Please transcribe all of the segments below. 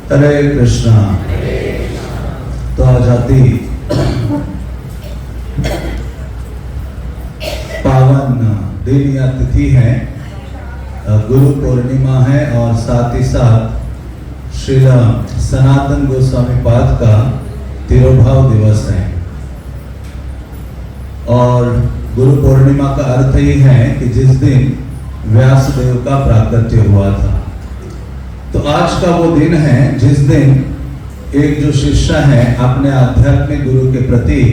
हरे कृष्णा। तो आज आती पावन दिन या तिथि है, गुरु पूर्णिमा है और साथ ही साथ श्री सनातन गोस्वामी पाद का तिरोभाव दिवस है। और गुरु पूर्णिमा का अर्थ ही है कि जिस दिन व्यासदेव का प्राकट्य हुआ था। तो आज का वो दिन है जिस दिन एक जो शिष्य है अपने आध्यात्मिक गुरु के प्रति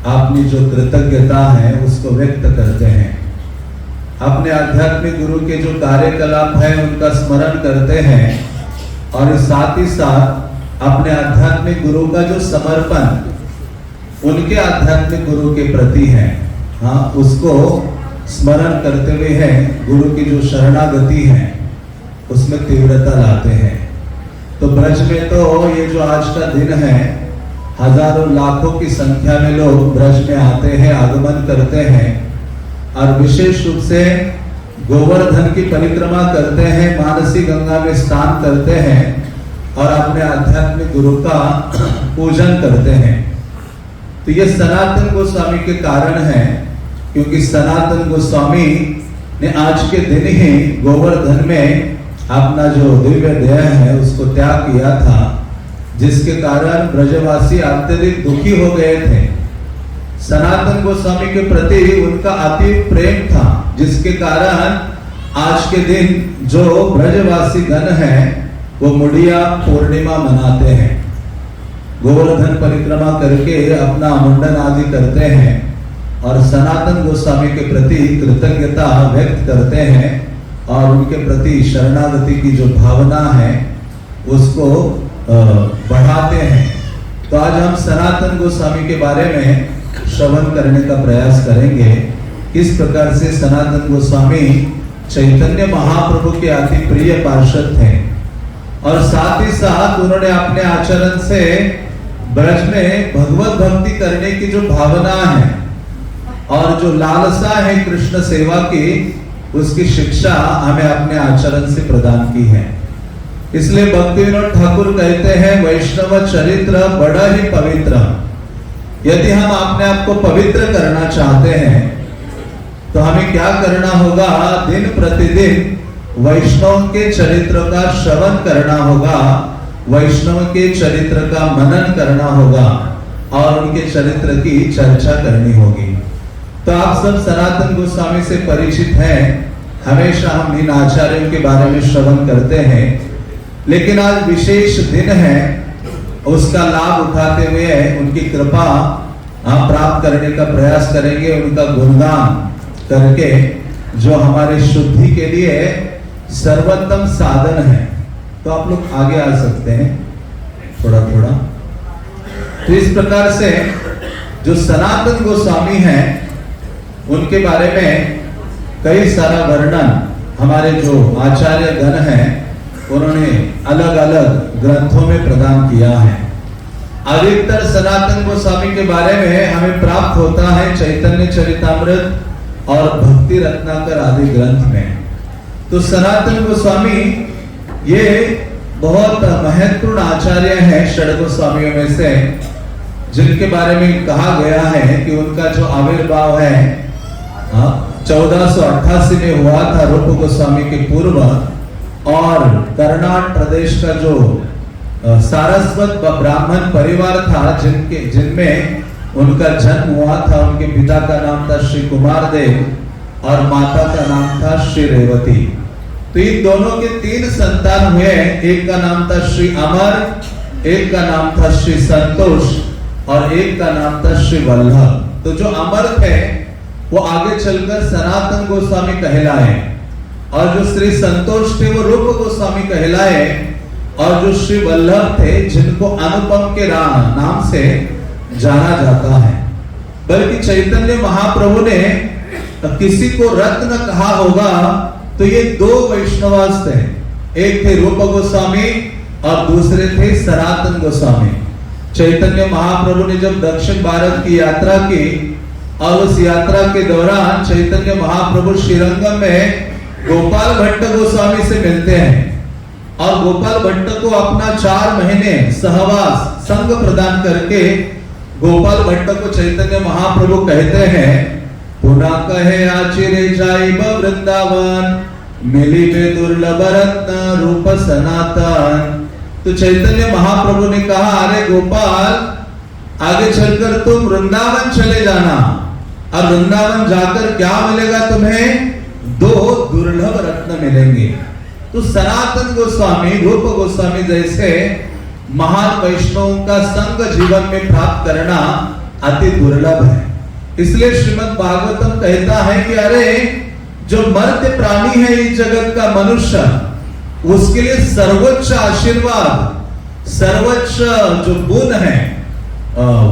अपनी जो कृतज्ञता है उसको व्यक्त करते हैं, अपने आध्यात्मिक गुरु के जो कार्यकलाप है उनका स्मरण करते हैं और साथ ही साथ अपने आध्यात्मिक गुरु का जो समर्पण उनके आध्यात्मिक गुरु के प्रति है, हाँ, उसको स्मरण करते हुए है गुरु की जो शरणागति है उसमें तीव्रता लाते हैं। तो ब्रज में तो ये जो आज का दिन है, हजारों लाखों की संख्या में लोग ब्रज में आते हैं, आगमन करते हैं और विशेष रूप से गोवर्धन की परिक्रमा करते हैं, मानसी गंगा में स्नान करते हैं और अपने आध्यात्मिक गुरु का पूजन करते हैं। तो ये सनातन गोस्वामी के कारण है, क्योंकि सनातन गोस्वामी ने आज के दिन ही गोवर्धन में अपना जो दिव्य देह है उसको त्याग किया था, जिसके कारण ब्रजवासी अत्यधिक दुखी हो गए थे। सनातन गोस्वामी के प्रति उनका अति प्रेम था, जिसके कारण आज के दिन जो ब्रजवासी गण है वो मुड़िया पूर्णिमा मनाते हैं, गोवर्धन परिक्रमा करके अपना मुंडन आदि करते हैं और सनातन गोस्वामी के प्रति कृतज्ञता व्यक्त करते हैं और उनके प्रति शरणागति की जो भावना है उसको बढ़ाते हैं। तो आज हम सनातन गोस्वामी के बारे में श्रवण करने का प्रयास करेंगे, किस प्रकार से सनातन गोस्वामी चैतन्य महाप्रभु के अति प्रिय पार्षद थे और साथ ही साथ उन्होंने अपने आचरण से ब्रज में भगवत भक्ति करने की जो भावना है और जो लालसा है कृष्ण सेवा की, उसकी शिक्षा हमें अपने आचरण से प्रदान की है। इसलिए भक्ति विनोद ठाकुर कहते हैं, वैष्णव चरित्र बड़ा ही पवित्र। यदि हम अपने आप को पवित्र करना चाहते हैं तो हमें क्या करना होगा? दिन प्रतिदिन वैष्णव के चरित्र का श्रवण करना होगा, वैष्णव के चरित्र का मनन करना होगा और उनके चरित्र की चर्चा करनी होगी। तो आप सब सनातन गोस्वामी से परिचित हैं, हमेशा हम इन आचार्यों के बारे में श्रवण करते हैं, लेकिन आज विशेष दिन है, उसका लाभ उठाते हुए उनकी कृपा हम प्राप्त करने का प्रयास करेंगे, उनका गुणगान करके जो हमारे शुद्धि के लिए सर्वोत्तम साधन है। तो आप लोग आगे आ सकते हैं थोड़ा थोड़ा। तो इस प्रकार से जो सनातन गोस्वामी हैं उनके बारे में कई सारा वर्णन हमारे जो आचार्य गण हैं उन्होंने अलग अलग ग्रंथों में प्रदान किया है। अधिकतर सनातन गोस्वामी के बारे में हमें प्राप्त होता है चैतन्य चरितामृत और भक्ति रत्नाकर आदि ग्रंथ में। तो सनातन गोस्वामी ये बहुत महत्वपूर्ण आचार्य हैं षड गोस्वामियों में से, जिनके बारे में कहा गया है कि उनका जो आविर्भाव है 1488 में हुआ था रूप गोस्वामी के पूर्व, और कर्नाटक प्रदेश का जो सारस्वत ब्राह्मण परिवार था जिनमें उनका जन्म हुआ था, उनके पिता का नाम था श्री कुमार देव और माता का नाम था श्री रेवती। तो इन दोनों के 3 संतान हुए, एक का नाम था श्री अमर, एक का नाम था श्री संतोष और एक का नाम था श्री वल्लभ। तो जो अमर थे वो आगे चलकर सनातन गोस्वामी कहलाए और जो श्री संतोष थे वो रूप गोस्वामी कहलाए और जो श्री वल्लभ थे जिनको अनुपम के नाम से जाना जाता है। बल्कि चैतन्य महाप्रभु ने किसी को रत्न कहा होगा तो ये 2 वैष्णवास थे, एक थे रूप गोस्वामी और दूसरे थे सनातन गोस्वामी। चैतन्य महाप्रभु ने जब दक्षिण भारत की यात्रा की और उस यात्रा के दौरान चैतन्य महाप्रभु श्रीरंगम में गोपाल भट्ट गोस्वामी से मिलते हैं और गोपाल भट्ट को अपना 4 महीने सहवास संग प्रदान करके गोपाल भट्ट को चैतन्य महाप्रभु कहते हैं, पुनः कहे आचिरे जाइब वृंदावन, मिली में दुर्लभ रत्न रूप सनातन। तो चैतन्य महाप्रभु ने कहा, अरे गोपाल, आगे चलकर तुम वृंदावन चले जाना, और वृंदावन जाकर क्या मिलेगा तुम्हें? 2 दुर्लभ रत्न मिलेंगे। तो सनातन गोस्वामी, रूप गोस्वामी जैसे महान वैष्णवों का संग जीवन में प्राप्त करना अति दुर्लभ है। इसलिए श्रीमद् भागवतम कहता है कि अरे जो मर्त्य प्राणी है इस जगत का मनुष्य, उसके लिए सर्वोच्च आशीर्वाद, सर्वोच्च जो गुण है,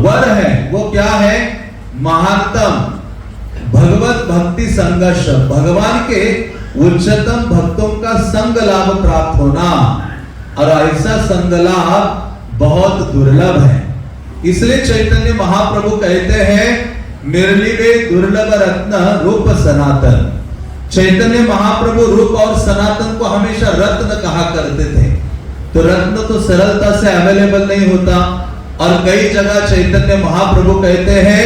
वर है, वो क्या है? महानतम भगवत भक्ति संघर्ष, भगवान के उच्चतम भक्तों का संग लाभ प्राप्त होना, और ऐसा संग लाभ बहुत दुर्लभ है। इसलिए चैतन्य महाप्रभु कहते हैं, निर्लिवे दुर्लभ रत्न रूप सनातन। चैतन्य महाप्रभु रूप और सनातन को हमेशा रत्न कहा करते थे। तो रत्न तो सरलता से अवेलेबल नहीं होता, और कई जगह चैतन्य महाप्रभु कहते हैं,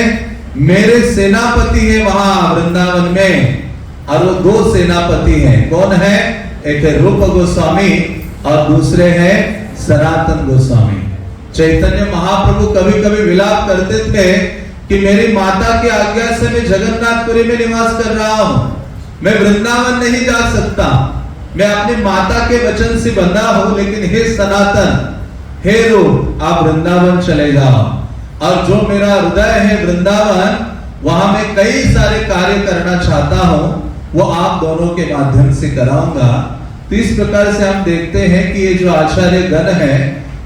मेरे सेनापति है वहां वृंदावन में, और वो 2 सेनापति हैं। कौन है? एक है रूप गोस्वामी और दूसरे हैं सनातन गोस्वामी। चैतन्य महाप्रभु कभी कभी विलाप करते थे कि मेरी माता की आज्ञा से मैं जगन्नाथपुरी में निवास कर रहा हूं, मैं वृंदावन नहीं जा सकता, मैं अपनी माता के वचन से बंधा हूं, लेकिन हे सनातन, हे रूप, आप वृंदावन चले जाओ, और जो मेरा हृदय है वृंदावन, वहां मैं कई सारे कार्य करना चाहता हूं, वो आप दोनों के माध्यम से कराऊंगा। तो इस प्रकार से हम देखते हैं कि ये जो आचार्य गण है,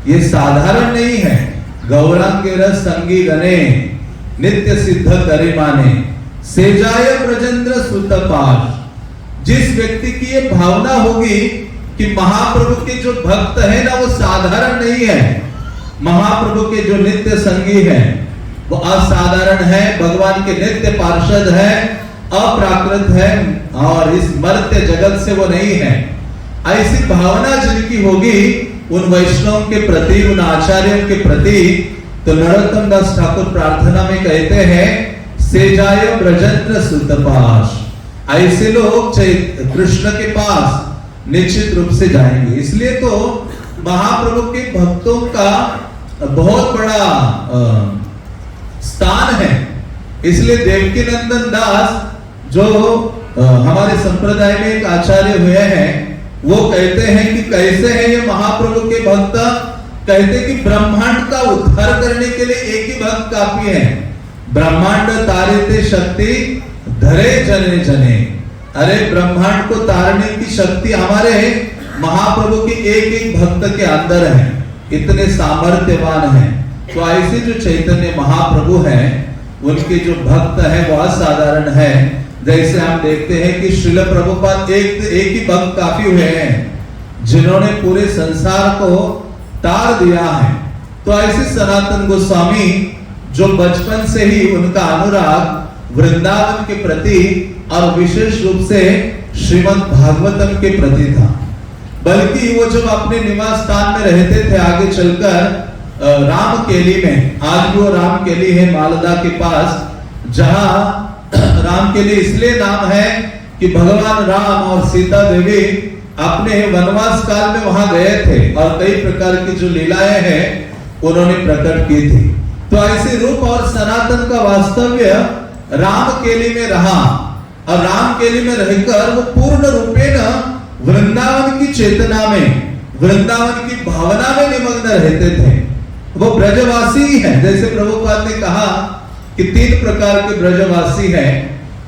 ये साधारण नहीं है। गौरांग रस संगी गणे नित्य सिद्ध करे माने, सेजाय ब्रजेंद्र सुत पाश। जिस व्यक्ति की ये भावना होगी कि महाप्रभु के जो भक्त है ना, वो साधारण नहीं है, महाप्रभु के जो नित्य संगी है वो असाधारण है, भगवान के नित्य पार्षद है, अप्राकृत है, और इस मर्त्य जगत से वो नहीं है, ऐसी भावना जिनकी होगी उन वैष्णव के प्रति, उन आचार्यों के प्रति, तो नरोत्तम दास ठाकुर प्रार्थना में कहते हैं, सेजाय ब्रजेंद्र सुत पाश। ऐसे लोग कृष्ण के पास निश्चित रूप से जाएंगे। इसलिए तो महाप्रभु के भक्तों का बहुत बड़ा स्थान है। इसलिए देवकी नंदन दास जो हमारे संप्रदाय में एक आचार्य हुए हैं, वो कहते हैं कि कैसे है ये महाप्रभु के भक्त? कहते कि ब्रह्मांड का उद्धार करने के लिए एक ही भक्त काफी है। ब्रह्मांड तारिते शक्ति धरे जने जने। अरे ब्रह्मांड को तारने की शक्ति हमारे महाप्रभु के एक एक भक्त के अंदर है, इतने सामर्थ्यवान हैं। तो ऐसे जो चैतन्य महाप्रभु हैं, उनके जो भक्त हैं वो असाधारण है। जैसे हम देखते हैं कि श्रील प्रभुपाद एक ही भक्त काफी हुए हैं जिन्होंने पूरे संसार को तार दिया है। तो ऐसे सनातन गोस्वामी जो बचपन से ही उनका अनुराग वृंदावन के प्रति और विशेष रूप से श्रीमद् भागवतम के प्रति था, बल्कि वो जब अपने निवास स्थान में रहते थे आगे चलकर रामकेली में, आज वो रामकेली है मालदा के पास, जहां रामकेली इसलिए नाम है कि भगवान राम और सीता देवी अपने वनवास काल में वहां गए थे और कई प्रकार की जो लीलाएं हैं उन्होंने प्रकट की थी। तो ऐसे रूप और सनातन का वास्तव्य रामकेली में रहा, और रामकेली में रहकर वो पूर्ण रूपेण वृंदावन की चेतना में, वृंदावन की भावना में निमग्न रहते थे। वो ब्रजवासी ही है। जैसे प्रभुपाद ने कहा कि 3 प्रकार के ब्रजवासी हैं।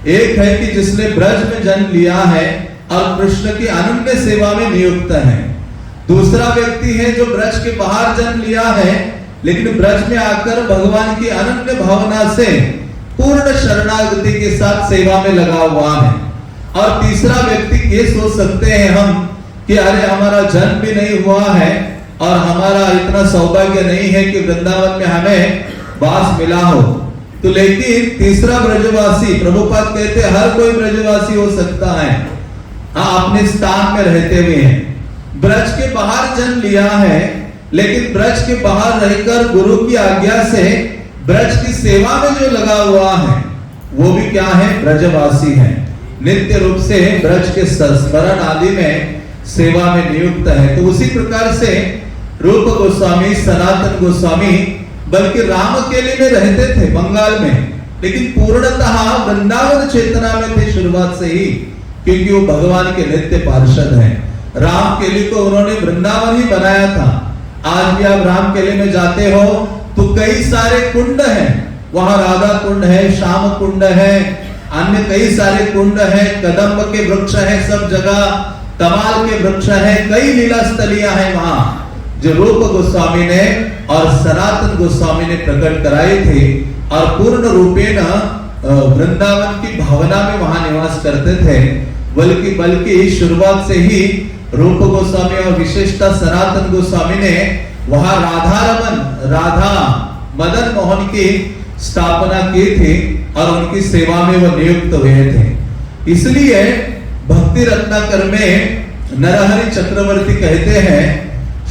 एक है कि जिसने ब्रज में जन्म लिया है और कृष्ण की अनन्य सेवा में नियुक्त है। दूसरा व्यक्ति है जो ब्रज के बाहर जन्म लिया है लेकिन ब्रज में आकर भगवान की अनन्य भावना से पूर्ण शरणागति के साथ सेवा में लगा हुआ है। और तीसरा व्यक्ति ये सोच सकते हैं हम कि अरे हमारा जन्म भी नहीं हुआ है और हमारा इतना सौभाग्य नहीं है कि वृंदावन में हमें वास मिला हो। तो लेकिन तीसरा ब्रजवासी, प्रभुपाद कहते हर कोई ब्रजवासी हो सकता है, हाँ अपने स्थान में रहते हुए हैं। ब्रज के बाहर जन्म लिया है, लेकिन ब्रज के बाहर रहकर गुरु की आज्ञा से ब्रज की सेवा में जो लगा हुआ है वो भी क्या है, ब्रजवासी है। नित्य रूप से ब्रज के स्मरण आदि में सेवा में नियुक्त है। तो उसी प्रकार से रूप गोस्वामी, सनातन गोस्वामी बल्कि रामकेली में रहते थे बंगाल में, लेकिन पूर्णतः वृंदावन चेतना में थे शुरुआत से ही, क्योंकि वो भगवान के नित्य पार्षद हैं। रामकेली को उन्होंने वृंदावन ही बनाया था। आज भी आप रामकेली में जाते हो तो कई सारे कुंड हैं, वहां राधा कुंड है, श्याम कुंड है, अन्य कई सारे कुंड है, कदम्ब के वृक्ष है, सब जगह तमाल के वृक्ष है, कई लीला स्थलियां हैं वहां, जो रूप गोस्वामी ने और सनातन गोस्वामी ने प्रकट कराए थे और पूर्ण रूपेण वृंदावन की भावना में वहां निवास करते थे। बल्कि शुरुआत से ही रूप गोस्वामी और विशेषता सनातन गोस्वामी ने वहां राधा मदन मोहन की स्थापना की थी और उनकी सेवा में वो नियुक्त हुए थे। इसलिए भक्ति रत्नाकर में नरहरि चक्रवर्ती कहते हैं,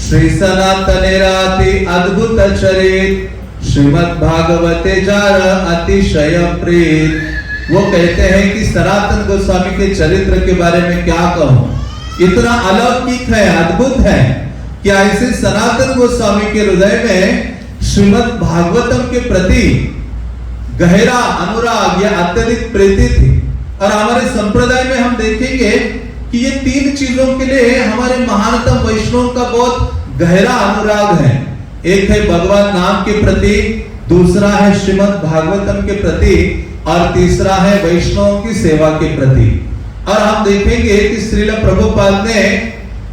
श्री सनातनेराति अद्भुत चरित, श्रीमद् भागवते जार अतिशय प्रीत। वो कहते हैं कि सनातन गोस्वामी के चरित्र के बारे में क्या कहूं, इतना अलौकिक है, अद्भुत है कि ऐसे सनातन गोस्वामी के हृदय में श्रीमद् भागवतम के प्रति गहरा अनुराग या अत्यधिक प्रीति थी। और हमारे संप्रदाय में हम देखेंगे कि ये तीन चीजों के लिए हमारे महानतम वैष्णव का बहुत गहरा अनुराग है। एक है भगवान नाम के प्रति, दूसरा है श्रीमद् भागवतम के प्रति और तीसरा है वैष्णव की सेवा के प्रति। और हम देखेंगे कि श्रील प्रभुपाद ने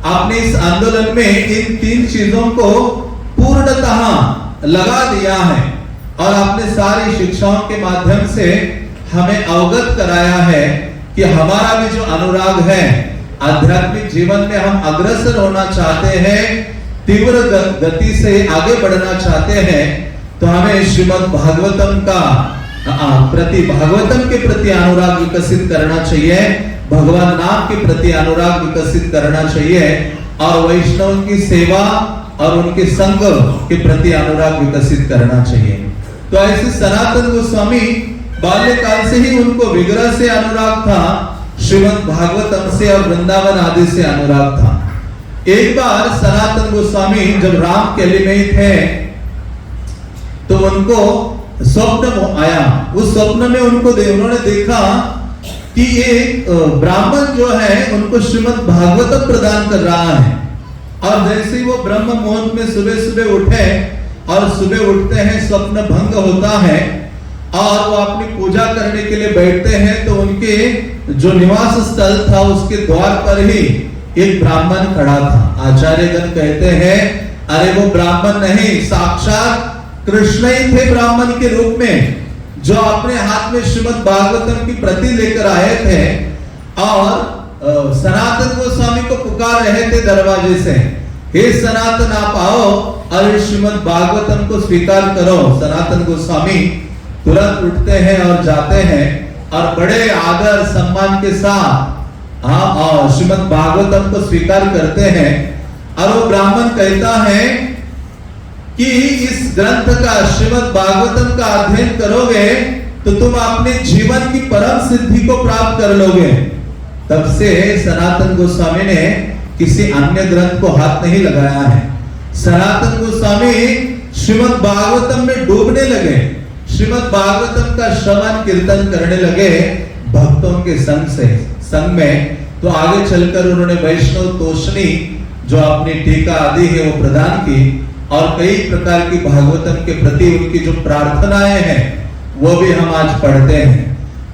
अपने इस आंदोलन में इन तीन चीजों को पूर्णतः लगा दिया है और अपने सारी शिक्षाओं के माध्यम से हमें अवगत कराया है कि हमारा भी जो अनुराग है, आध्यात्मिक जीवन में हम अग्रसर होना चाहते हैं, तीव्र गति से आगे बढ़ना चाहते हैं, तो हमें श्रीमद् भागवतम का भागवतम के प्रति अनुराग विकसित करना चाहिए, भगवान नाम के प्रति अनुराग विकसित करना चाहिए और वैष्णव की सेवा और उनके संग के प्रति अनुराग विकसित करना चाहिए। तो ऐसे सनातन गोस्वामी बाल्यकाल से ही उनको विग्रह से अनुराग था, श्रीमद् भागवतम से और वृंदावन आदि से अनुराग था। एक बार सनातन गोस्वामी जब रामकेली में ही थे तो उनको स्वप्न आया। उस स्वप्न में उन्होंने देखा कि एक ब्राह्मण जो है उनको श्रीमद् भागवतम प्रदान कर रहा है। और जैसे ही वो ब्रह्म मुहूर्त में सुबह सुबह उठे और सुबह उठते हैं स्वप्न भंग होता है और वो अपनी पूजा करने के लिए बैठते हैं, तो उनके जो निवास स्थल था उसके द्वार पर ही एक ब्राह्मण खड़ा था। आचार्यगण कहते हैं, अरे वो ब्राह्मण नहीं, साक्षात कृष्ण ही थे ब्राह्मण के रूप में, जो अपने हाथ में श्रीमद् भागवतम की प्रति लेकर आए थे और सनातन गोस्वामी को पुकार रहे थे दरवाजे से, हे सनातन आप आओ और श्रीमद् भागवतम को स्वीकार करो। सनातन गोस्वामी तुरंत उठते हैं और जाते हैं और बड़े आदर सम्मान के साथ श्रीमद् भागवतम को स्वीकार करते हैं। और वो ब्राह्मण कहता है कि इस ग्रंथ का, श्रीमद् भागवतम का अध्ययन करोगे तो तुम अपने जीवन की परम सिद्धि को प्राप्त कर लोगे। तब से सनातन गोस्वामी ने किसी अन्य ग्रंथ को हाथ नहीं लगाया है। सनातन गोस्वामी श्रीमद् भागवतम में डूबने लगे, श्रीमद् भागवतम का श्रवण कीर्तन करने लगे भक्तों के संग में। तो आगे चलकर उन्होंने वैष्णव तोषणी जो अपनी टीका आदि है वो प्रदान की और कई प्रकार की भागवतम के प्रति उनकी जो प्रार्थनाएं हैं वो भी हम आज पढ़ते हैं।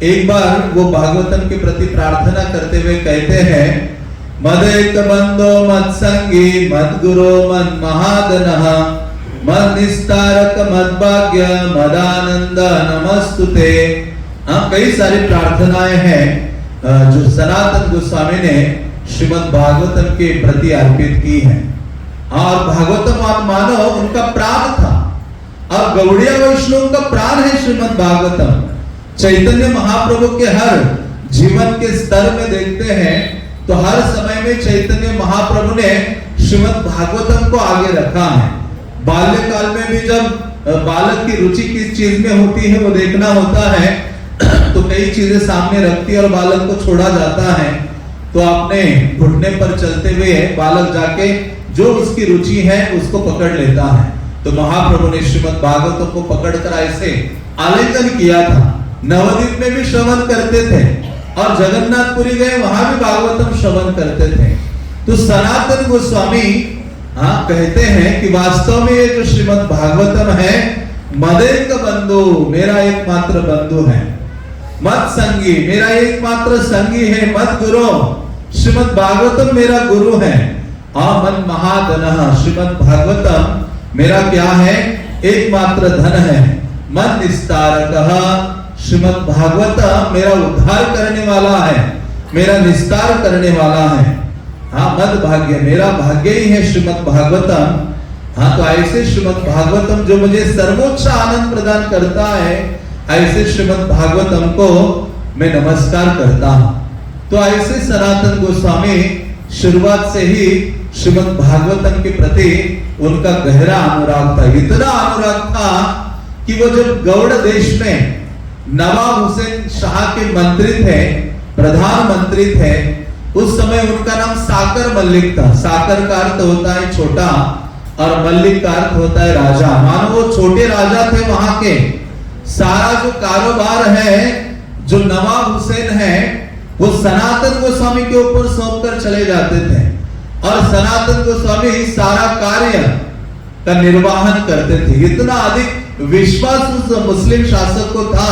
एक बार वो भागवतम के प्रति प्रार्थना करते हुए कहते हैं, मदेक बंदो मत संगी मद गुरो मद महादनः मद निस्तारक मद भाग्य मदानंद नमस्तुते। कई सारी प्रार्थनाएं हैं जो सनातन गोस्वामी ने श्रीमद् भागवतम के प्रति अर्पित की है। और भागवतम आप मानो उनका प्राण था और गौड़िया वैष्णव का प्राण है श्रीमद् भागवतम। चैतन्य महाप्रभु के हर जीवन के स्तर में देखते हैं तो हर समय में चैतन्य महाप्रभु ने श्रीमद् भागवतम को आगे रखा है। बाल्यकाल में भी जब बालक की रुचि किस चीज में होती है वो देखना होता है, तो कई चीजें सामने रखती है और बालक को छोड़ा जाता है, तो आपने घुटने पर चलते हुए बालक जाके जो उसकी रुचि है उसको पकड़ लेता है। तो महाप्रभु ने श्रीमद् भागवतम को पकड़कर ऐसे आलिंगन किया था। नवद्वीप में भी श्रवण करते थे और जगन्नाथपुरी गए वहां भी भागवतम श्रवण करते थे। तो सनातन गोस्वामी कहते हैं कि वास्तव में ये जो श्रीमद् भागवतम है मदेक बंधु, मेरा एकमात्र बंधु है, मत संगी, मेरा एकमात्र संगी है, मत गुरु, श्रीमद् भागवतम मेरा गुरु है। मन महाधन, श्रीमद् भागवतम मेरा क्या है, एकमात्र धन है। मन निस्तारकः, श्रीमद् भागवतम मेरा उद्धार करने वाला है, मेरा निस्तार करने वाला है। मद भाग्य, मेरा भाग्य ही है श्रीमद् भागवतम। तो ऐसे श्रीमद् भागवतम जो मुझे सर्वोच्च आनंद प्रदान करता है, ऐसे श्रीमद् भागवतम को मैं नमस्कार करता हूं। तो ऐसे सनातन गोस्वामी शुरुआत से ही श्रीमद् भागवतम के प्रति उनका गहरा अनुराग था। इतना अनुराग था कि वो जब गौड़ देश में नवाब हुसैन शाह के मंत्री थे, प्रधानमंत्री थे, उस समय उनका नाम साकर मल्लिक था। साकर का अर्थ होता है छोटा और मल्लिक का अर्थ होता है राजा। मानो वो छोटे राजा थे वहां के। सारा जो कारोबार है, जो नवाब हुसैन है, वो सनातन गोस्वामी के ऊपर सौंप कर चले जाते थे और सनातन गोस्वामी सारा कार्य का निर्वाहन करते थे। इतना अधिक विश्वास उस मुस्लिम शासक को था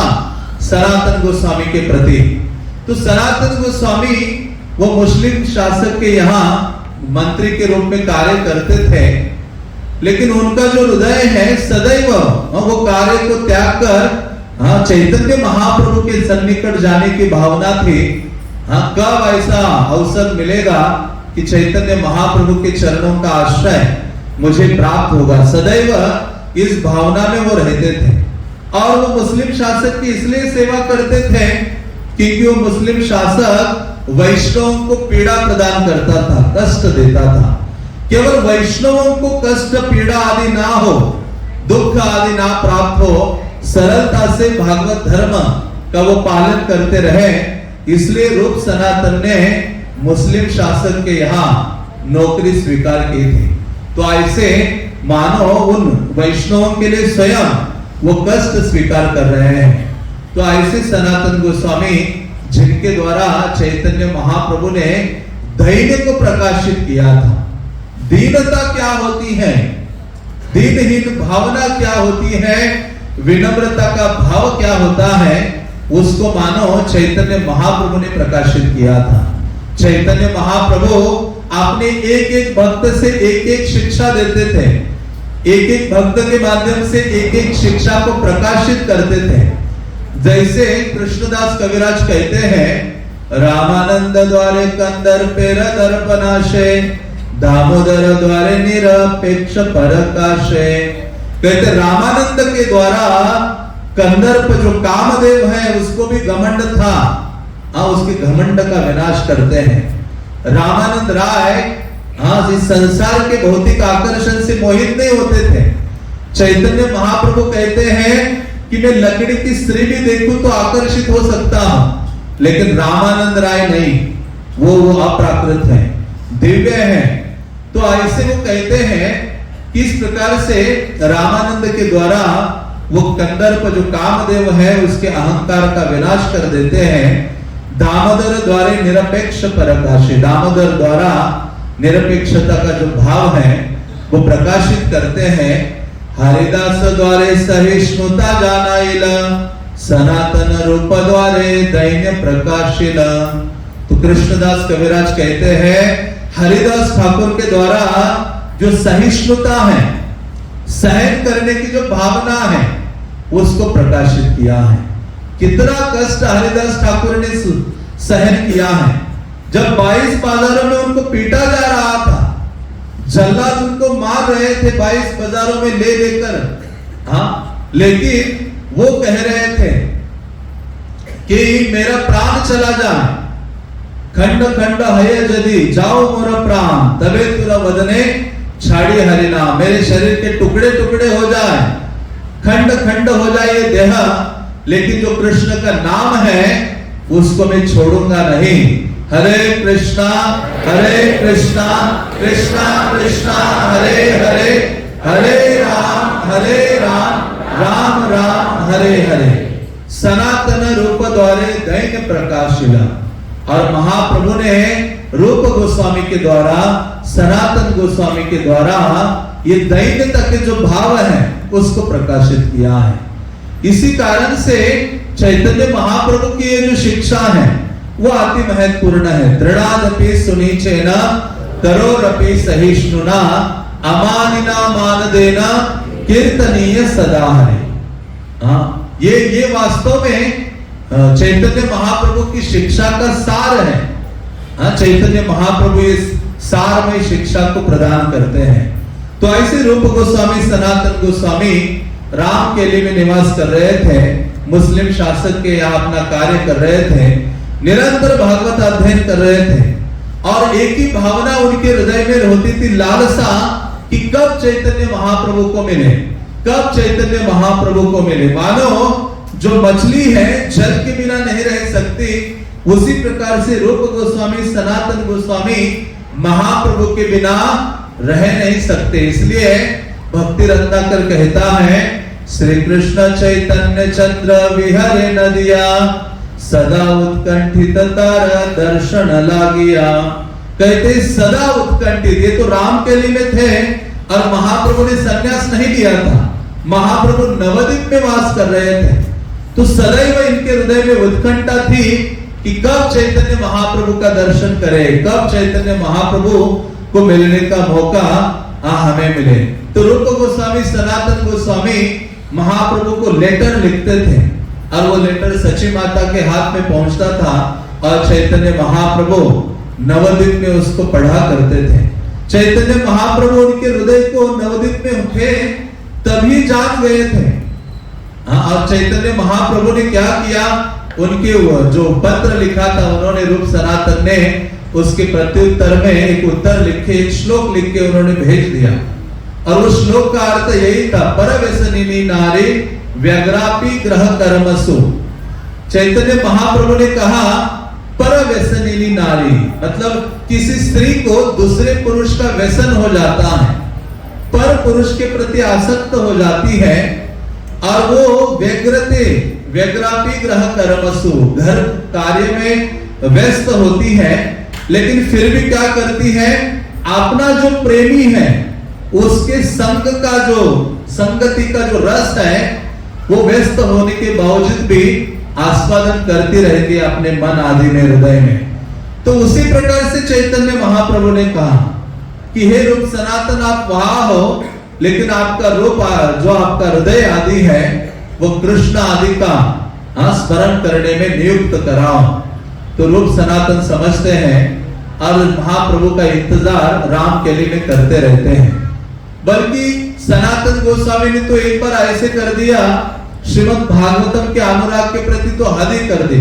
सनातन गोस्वामी के प्रति। तो सनातन गोस्वामी वो मुस्लिम शासक के यहाँ मंत्री के रूप में कार्य करते थे, लेकिन उनका जो हृदय है सदैव वो कार्य को त्याग कर चैतन्य महाप्रभु के सन्निकट जाने की भावना थी। कब ऐसा अवसर मिलेगा कि चैतन्य महाप्रभु के चरणों का आश्रय मुझे प्राप्त होगा, सदैव इस भावना में वो रहते थे। और वो मुस्लिम शासक की इसलिए सेवा करते थे क्योंकि वो मुस्लिम शासक वैष्णवों को पीड़ा प्रदान करता था, कष्ट देता था। केवल वैष्णवों को कष्ट पीड़ा आदि ना हो, दुख आदि ना प्राप्त हो, सरलता से भागवत धर्म का वो पालन करते रहे, इसलिए रूप सनातन ने मुस्लिम शासक के यहाँ नौकरी स्वीकार की थी। तो ऐसे मानो उन वैष्णवों के लिए स्वयं वो कष्ट स्वीकार कर रहे हैं। तो ऐसे सनातन गोस्वामी जिनके द्वारा चैतन्य महाप्रभु ने धैर्य को प्रकाशित किया था। दीनता क्या होती है, दीनहीन भावना क्या होती है, विनम्रता का भाव क्या होता है, उसको मानो चैतन्य महाप्रभु ने प्रकाशित किया था। चैतन्य महाप्रभु अपने एक एक भक्त से एक एक शिक्षा देते थे, एक एक भक्त के माध्यम से एक एक शिक्षा को प्रकाशित करते थे। जैसे कृष्णदास कविराज कहते हैं, रामानंद द्वारे कंदर्पेर दर्पनाशे, दामोदर द्वारे निरपेक्ष परकाशे। कहते रामानंद के द्वारा कंदर्प जो कामदेव है उसको भी घमंड था, उसके घमंड का विनाश करते हैं। रामानंद राय इस संसार के भौतिक आकर्षण से मोहित नहीं होते थे। चैतन्य महाप्रभु कहते हैं कि मैं लकड़ी की स्त्री भी देखूं तो आकर्षित हो सकता हूं, लेकिन रामानंद राय नहीं, वो अप्राकृत है, दिव्य है। तो ऐसे वो कहते हैं किस प्रकार से रामानंद के द्वारा वो कंदर्प जो कामदेव है उसके अहंकार का विनाश कर देते हैं। दामोदर द्वारे निरपेक्ष परकाशे, दामोदर द्वारा निरपेक्षता का जो भाव है वो प्रकाशित करते हैं। हरिदास द्वारे सहिष्णुता जानाइल, सनातन रूप द्वारे दैन्य प्रकाशिल। तो कृष्णदास कविराज कहते हैं हरिदास ठाकुर के द्वारा जो सहिष्णुता है, सहन करने की जो भावना है, उसको प्रकाशित किया है। कितना कष्ट हरिदास ठाकुर ने सहन किया है। जब 22 बाजारों में उनको पीटा जा रहा था, जल्लाद उनको मार रहे थे 22 बाजारों में ले लेकर, लेकिन वो कह रहे थे कि मेरा प्राण चला जाए, खंड खंड हय जदि जाओ मोर प्राण तबे तुला वदने छाड़ी हरिना, मेरे शरीर के टुकड़े टुकड़े हो जाए, खंड खंड हो जाए ये देह, लेकिन जो कृष्ण का नाम है उसको मैं छोड़ूंगा नहीं। हरे कृष्णा कृष्णा कृष्णा हरे हरे, हरे राम राम राम हरे हरे। सनातन रूप द्वारे दैन्य प्रकाशिला, और महाप्रभु ने रूप गोस्वामी के द्वारा, सनातन गोस्वामी के द्वारा ये दैन्यता के जो भाव है उसको प्रकाशित किया है। इसी कारण से चैतन्य महाप्रभु की ये जो शिक्षा है वो अति महत्वपूर्ण है। दृढ़ादपि सुनीचेन करोरपि सहिष्णुना अमानिना मानदेना कीर्तनीय सदा हरे। ये वास्तव में चैतन्य महाप्रभु की शिक्षा का सार है। चैतन्य महाप्रभु इस सारमय शिक्षा को प्रदान करते हैं। तो ऐसे रूप गोस्वामी सनातन गोस्वामी रामकेली में निवास कर रहे थे, मुस्लिम शासक के यहाँ अपना कार्य कर रहे थे, निरंतर भागवत अध्ययन कर रहे थे, और एक ही भावना उनके हृदय में होती थी, लालसा कि कब चैतन्य महाप्रभु को मिले, कब चैतन्य महाप्रभु को मिले। मानो जो मछली है जल के बिना नहीं रह सकती, उसी प्रकार से रूप गोस्वामी सनातन गोस्वामी महाप्रभु के बिना रह नहीं सकते। इसलिए भक्ति रत्नाकर कहता है, श्री कृष्ण चैतन्य चंद्र विहरे नदिया, सदा उत्कंठित तारा दर्शन लागिया। कहते सदा उत्कंठित, ये तो रामकेली में थे और महाप्रभु ने संन्यास नहीं लिया था, महाप्रभु नवद्वीप में वास कर रहे थे, तो सदैव इनके हृदय में उत्कंठा थी कि कब चैतन्य महाप्रभु का दर्शन करें, कब चैतन्य महाप्रभु को मिलने का मौका हमें मिले। तो रूप गोस्वामी सनातन गोस्वामी महाप्रभु को लेटर लिखते थे, और वो लेटर सची माता के हाथ में पहुंचता था, और चैतन्य महाप्रभु नवद्वीप में उसको पढ़ा करते थे। चैतन्य महाप्रभु उनके हृदय को नवद्वीप में उठे तभी जान गए थे। और चैतन्य महाप्रभु ने क्या किया, उनके जो पत्र लिखा था उन्होंने, रूप सनातन ने उसके प्रत्युत्तर में एक उत्तर लिखे, एक श्लोक लिख के उन्होंने भेज दिया, और उस श्लोक का अर्थ यही था, परव्यसनिनी नारी व्यग्रापी ग्रह कर्मसु। चैतन्य महाप्रभु ने कहा परव्यसनिनी नारी, मतलब किसी स्त्री को दूसरे पुरुष का व्यसन हो जाता है, पर पुरुष के प्रति आसक्त हो जाती है, और वो व्यग्रापी ग्रह कर्मसु, घर कार्य में व्यस्त होती है, लेकिन फिर भी क्या करती है, अपना जो प्रेमी है उसके संग का जो संगति का जो रस है वो व्यस्त होने के बावजूद भी आस्वादन करती रहती है अपने मन आदि में, हृदय में। तो उसी प्रकार से चैतन्य महाप्रभु ने कहा कि हे रूप सनातन, आप वहां हो, लेकिन आपका रूप जो आपका हृदय आदि है वो कृष्ण आदि का स्मरण करने में नियुक्त कराओ। तो रूप सनातन समझते हैं और महाप्रभु का इंतजार रामकेली में करते रहते हैं। बल्कि सनातन गोस्वामी ने तो एक बार ऐसे कर दिया, श्रीमद् भागवतम के अनुराग के प्रति तो हद ही कर दी।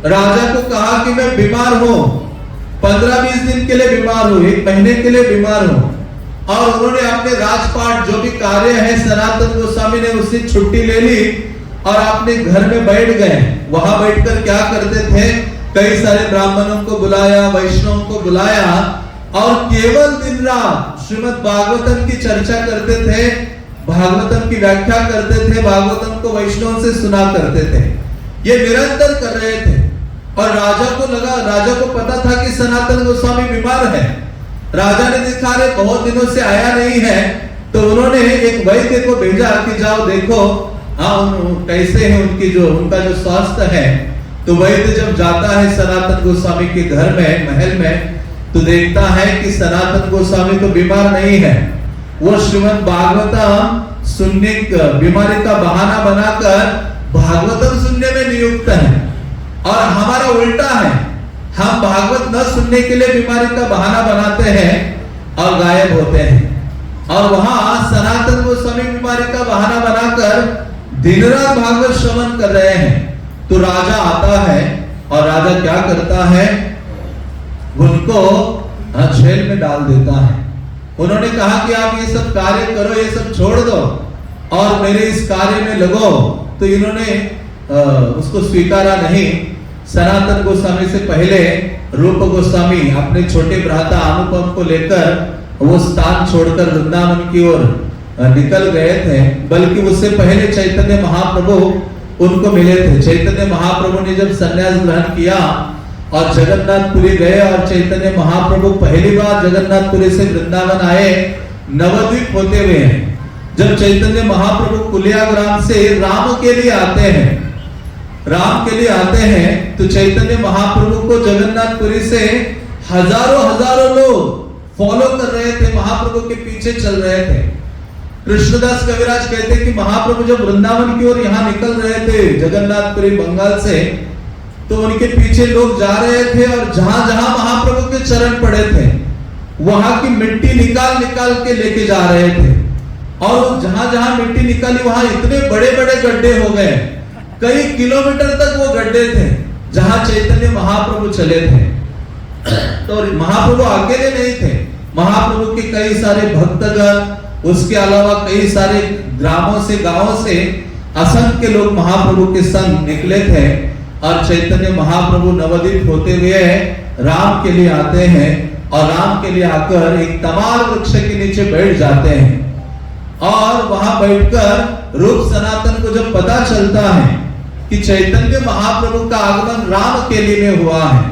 राजा को कहा कि मैं बीमार हूं, 15-20 दिन के लिए बीमार हूं, 1 महीने के लिए बीमार हूं, और उन्होंने अपने राजपाट जो भी कार्य है सनातन गोस्वामी ने उससे छुट्टी ले ली और अपने घर में बैठ गए। वहां बैठकर क्या करते थे, कई सारे ब्राह्मणों को बुलाया, वैष्णवों को बुलाया, और केवल दिन रात श्रीमद् भागवतम की चर्चा करते थे, भागवतम की व्याख्या करते थे, भागवतम को वैष्णव से सुना करते थे। ये निरंतर कर रहे थे, और राजा को पता था कि सनातन गोस्वामी बीमार है। राजा ने देखा रे बहुत दिनों से आया नहीं है, तो उन्होंने एक वैद्य को भेजा कि जाओ देखो कैसे है उनका जो स्वास्थ्य है। तो वैद्य जब जाता है सनातन गोस्वामी के घर में, महल में, तो देखता है कि सनातन गोस्वामी तो बीमार नहीं है, वो श्रीमद् भागवतम सुनने बीमारी का बहाना बनाकर भागवतम सुनने में नियुक्त है। और हमारा उल्टा है, हम भागवत न सुनने के लिए बीमारी का बहाना बनाते हैं और गायब होते हैं, और वहां सनातन गोस्वामी बीमारी का बहाना बनाकर दिन रात भागवत श्रवण कर रहे हैं। तो राजा आता है, और राजा क्या करता है, उनको जेल में डाल देता है। उन्होंने कहा कि आप ये सब कार्य करो, ये सब छोड़ दो और मेरे इस कार्य में लगो, तो इन्होंने उसको स्वीकारा नहीं। सनातन गोस्वामी से पहले रूप गोस्वामी अपने छोटे भ्राता अनुपम को लेकर वो स्थान छोड़कर वृंदावन की ओर निकल गए थे, बल्कि उससे पहले चैतन्य महाप्रभु उनको मिले थे। चैतन्य महाप्रभु ने जब संन्यास ग्रहण किया और जगन्नाथपुरी गए, और चैतन्य महाप्रभु पहली बार जगन्नाथपुरी से वृंदावन आए, नवद्वीप होते हुए हैं। जब चैतन्य महाप्रभु कुलिया ग्राम से राम के लिए आते हैं, तो चैतन्य महाप्रभु को जगन्नाथपुरी से हजारों लोग फॉलो कर रहे थे, महाप्रभु के पीछे चल रहे थे। कृष्णदास कविराज कहते हैं कि महाप्रभु जब वृंदावन की ओर यहाँ निकल रहे थे जगन्नाथपुरी बंगाल से, तो उनके पीछे लोग जा रहे थे और जहां जहां महाप्रभु के चरण पड़े थे वहां की मिट्टी निकाल के लेके जा रहे थे। और जहां जहां मिट्टी निकाली वहां इतने बड़े बड़े गड्ढे हो गए, कई किलोमीटर तक वो गड्ढे थे जहां चैतन्य महाप्रभु चले थे। तो महाप्रभु अकेले नहीं थे, महाप्रभु के कई सारे भक्तगण, उसके अलावा कई सारे ग्रामों से, गांवों से असंख्य लोग महाप्रभु के संग निकले थे। और चैतन्य महाप्रभु नवद्वीप होते हुए राम के लिए आते हैं, और राम के लिए आकर एक तमाल वृक्ष के नीचे बैठ जाते हैं। और वहां बैठकर रूप सनातन को जब पता चलता है कि चैतन्य महाप्रभु का आगमन राम केली में हुआ है,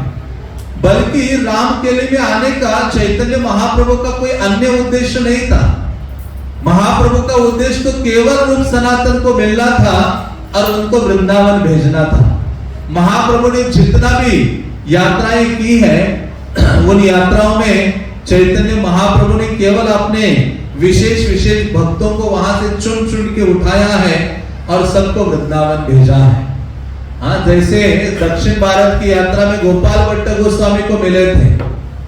बल्कि राम केली में आने का चैतन्य महाप्रभु का कोई अन्य उद्देश्य नहीं था। महाप्रभु का उद्देश्य तो केवल रूप सनातन को मिलना था और उनको वृंदावन भेजना था। महाप्रभु ने जितना भी यात्राएं की है, उन यात्राओं में चैतन्य महाप्रभु ने केवल अपने विशेष भक्तों को वहां से चुन के उठाया है और सबको वृंदावन भेजा है। हाँ, जैसे दक्षिण भारत की यात्रा में गोपाल भट्ट गोस्वामी को मिले थे,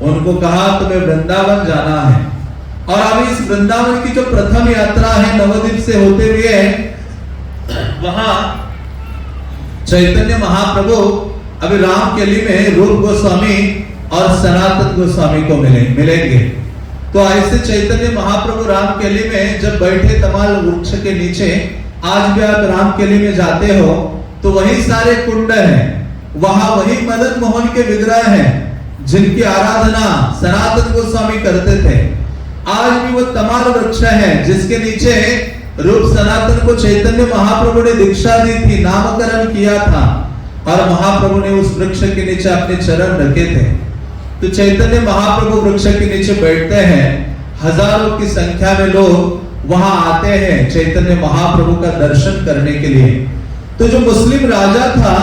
उनको कहा तुम्हें वृंदावन जाना है। और अभी इस वृंदावन की जो प्रथम यात्रा है नवद्वीप से होते हुए, वहां चैतन्य महाप्रभु अभी राम केली में रूप गोस्वामी और सनातन गोस्वामी को मिलेंगे। तो ऐसे चैतन्य महाप्रभु राम केली में जब बैठे तमाल वृक्ष के नीचे, आज भी आप राम केली में जाते हो तो वही सारे कुंड हैं, वहां वही मदन मोहन के विग्रह हैं जिनकी आराधना सनातन गोस्वामी करते थे। आज भी वो तमाल वृक्ष है जिसके नीचे रूप सनातन को चैतन्य महाप्रभु ने दीक्षा दी थी, नामकरण किया था, और महाप्रभु ने उस वृक्ष के नीचे अपने चरण रखे थे। तो चैतन्य महाप्रभु वृक्ष के नीचे बैठते हैं, हजारों की संख्या में लोग वहां आते हैं चैतन्य महाप्रभु का दर्शन करने के लिए। तो जो मुस्लिम राजा था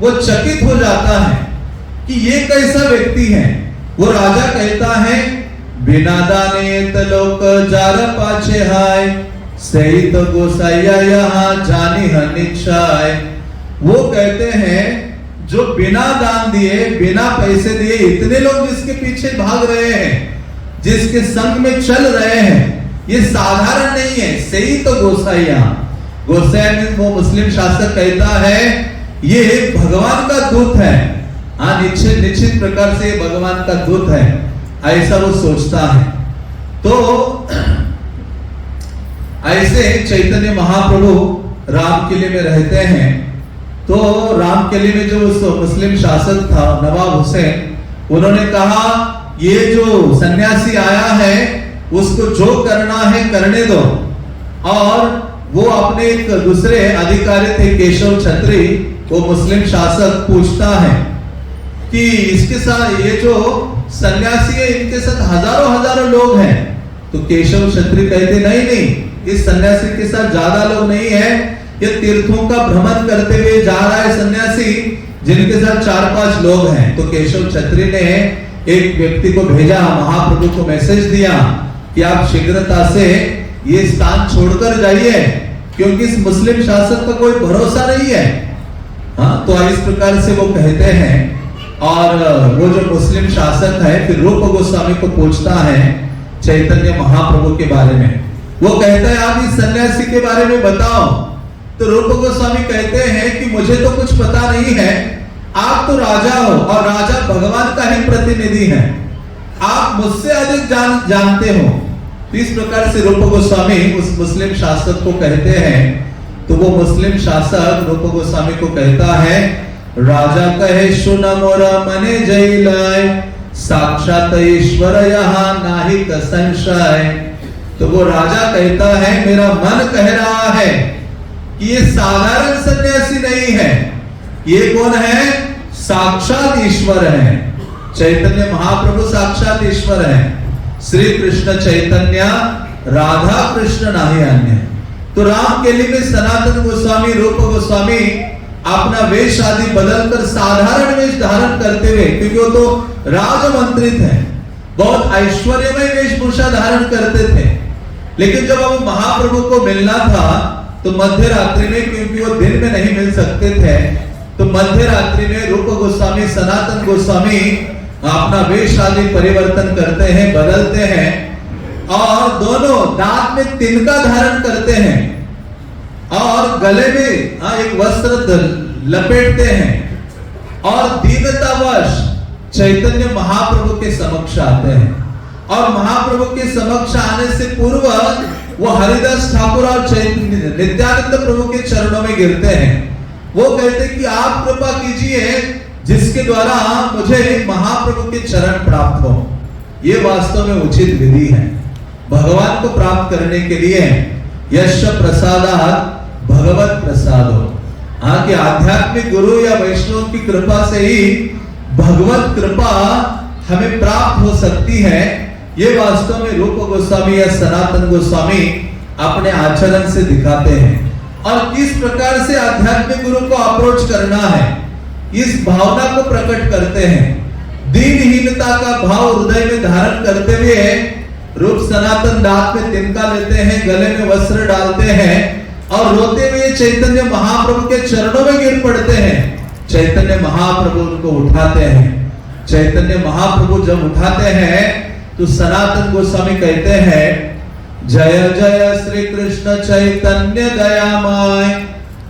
वो चकित हो जाता है कि ये कैसा व्यक्ति है। वो राजा कहता है, बिना दाने तलोक जार पाछे हाय, सही तो गोसाइया यहाँ जानी हनिच्छाय। वो कहते हैं जो बिना दान दिए, बिना पैसे दिए इतने लोग जिसके पीछे भाग रहे हैं, जिसके संग में चल रहे हैं, ये साधारण नहीं है। सही तो गोसाइया, गोसाइया में वो मुस्लिम शासक कहता है ये भगवान का दूत है। हाँ, निश्चित प्रकार से भगवान का दूत है, ऐसा वो सोचता है। तो ऐसे चैतन्य महाप्रभु राम किले में रहते हैं। तो राम किले में जो उस मुस्लिम शासक था नवाब हुसैन, उन्होंने कहा ये जो सन्यासी आया है उसको जो करना है करने दो। और वो अपने एक दूसरे अधिकारी थे केशव छत्री, वो मुस्लिम शासक पूछता है कि इसके साथ ये जो सन्यासी है इनके साथ हजारों लोग हैं। तो केशव छत्री कहते नहीं, इस सन्यासी के साथ ज्यादा लोग नहीं है, ये तीर्थों का भ्रमण करते हुए जा रहा है सन्यासी, जिनके साथ 4-5 लोग हैं। तो केशव छत्री ने एक व्यक्ति को भेजा, महाप्रभु को मैसेज दिया कि आप शीघ्रता से ये स्थान छोड़कर जाइए, क्योंकि इस मुस्लिम शासक का कोई भरोसा नहीं है। हाँ, तो इस प्रकार से वो कहते हैं। और वो जो मुस्लिम शासक है फिर रूप गोस्वामी को पूछता है चैतन्य महाप्रभु के बारे में। वो कहता है आप इस सन्यासी के बारे में बताओ। तो रूप गोस्वामी कहते हैं कि मुझे तो कुछ पता नहीं है, आप तो राजा हो और राजा भगवान का ही प्रतिनिधि है, आप मुझसे अधिक जानते हो। तो इस प्रकार से रूप गोस्वामी उस मुस्लिम शासक को कहते हैं। तो वो मुस्लिम शासक रूप गोस्वामी को कहता है, राजा कहे सुन मोरा मने जय लाए, साक्षात ईश्वर यहाँ नाही का संशय। तो वो राजा कहता है, मेरा मन कह रहा है कि ये साधारण सन्यासी नहीं है, ये कौन है? साक्षात ईश्वर है। चैतन्य महाप्रभु साक्षात ईश्वर है। श्री कृष्ण चैतन्य, राधा कृष्ण नाही अन्य। तो रामकेली में सनातन गोस्वामी, रूप गोस्वामी अपना वेश आदि बदलकर साधारण वेश धारण करते हुए, क्योंकि वो तो राजमंत्रित है, बहुत ऐश्वर्यमय वेशभूषा धारण करते थे। लेकिन जब अब महाप्रभु को मिलना था तो मध्य रात्रि में, क्योंकि वो दिन में नहीं मिल सकते थे, तो मध्य रात्रि में रूप गोस्वामी, सनातन गोस्वामी अपना वेश आदि परिवर्तन करते हैं, बदलते हैं और दोनों दांत में तिनका धारण करते हैं और गले में एक वस्त्र लपेटते हैं और दीनतावश चैतन्य महाप्रभु के समक्ष आते हैं। और महाप्रभु के समक्ष आने से पूर्व वो हरिदास ठाकुर और नित्यानंद प्रभु के चरणों में गिरते हैं। वो कहते कि आप कृपा कीजिए जिसके द्वारा मुझे महाप्रभु के चरण प्राप्त हो। ये वास्तव में उचित विधि है भगवान को प्राप्त करने के लिए। यश प्रसादात् भगवत प्रसादो। हाँ, कि आध्यात्मिक गुरु या वैष्णव की कृपा से ही भगवत कृपा हमें प्राप्त हो सकती है। ये वास्तव में रूप गोस्वामी या सनातन गोस्वामी अपने आचरण से दिखाते हैं। और किस प्रकार से आध्यात्मिक गुरु को अप्रोच करना है, इस भावना को प्रकट करते हैं। दीनहीनता का भाव हृदय में धारण करते हुए रूप सनातन दांत में तिनका लेते हैं, गले में वस्त्र डालते हैं और रोते हुए चैतन्य महाप्रभु के चरणों में गिर पड़ते हैं। चैतन्य महाप्रभु उनको उठाते हैं। चैतन्य महाप्रभु जब उठाते हैं तो सनातन गोस्वामी कहते हैं, जय जय श्री कृष्ण चैतन्य दयामय,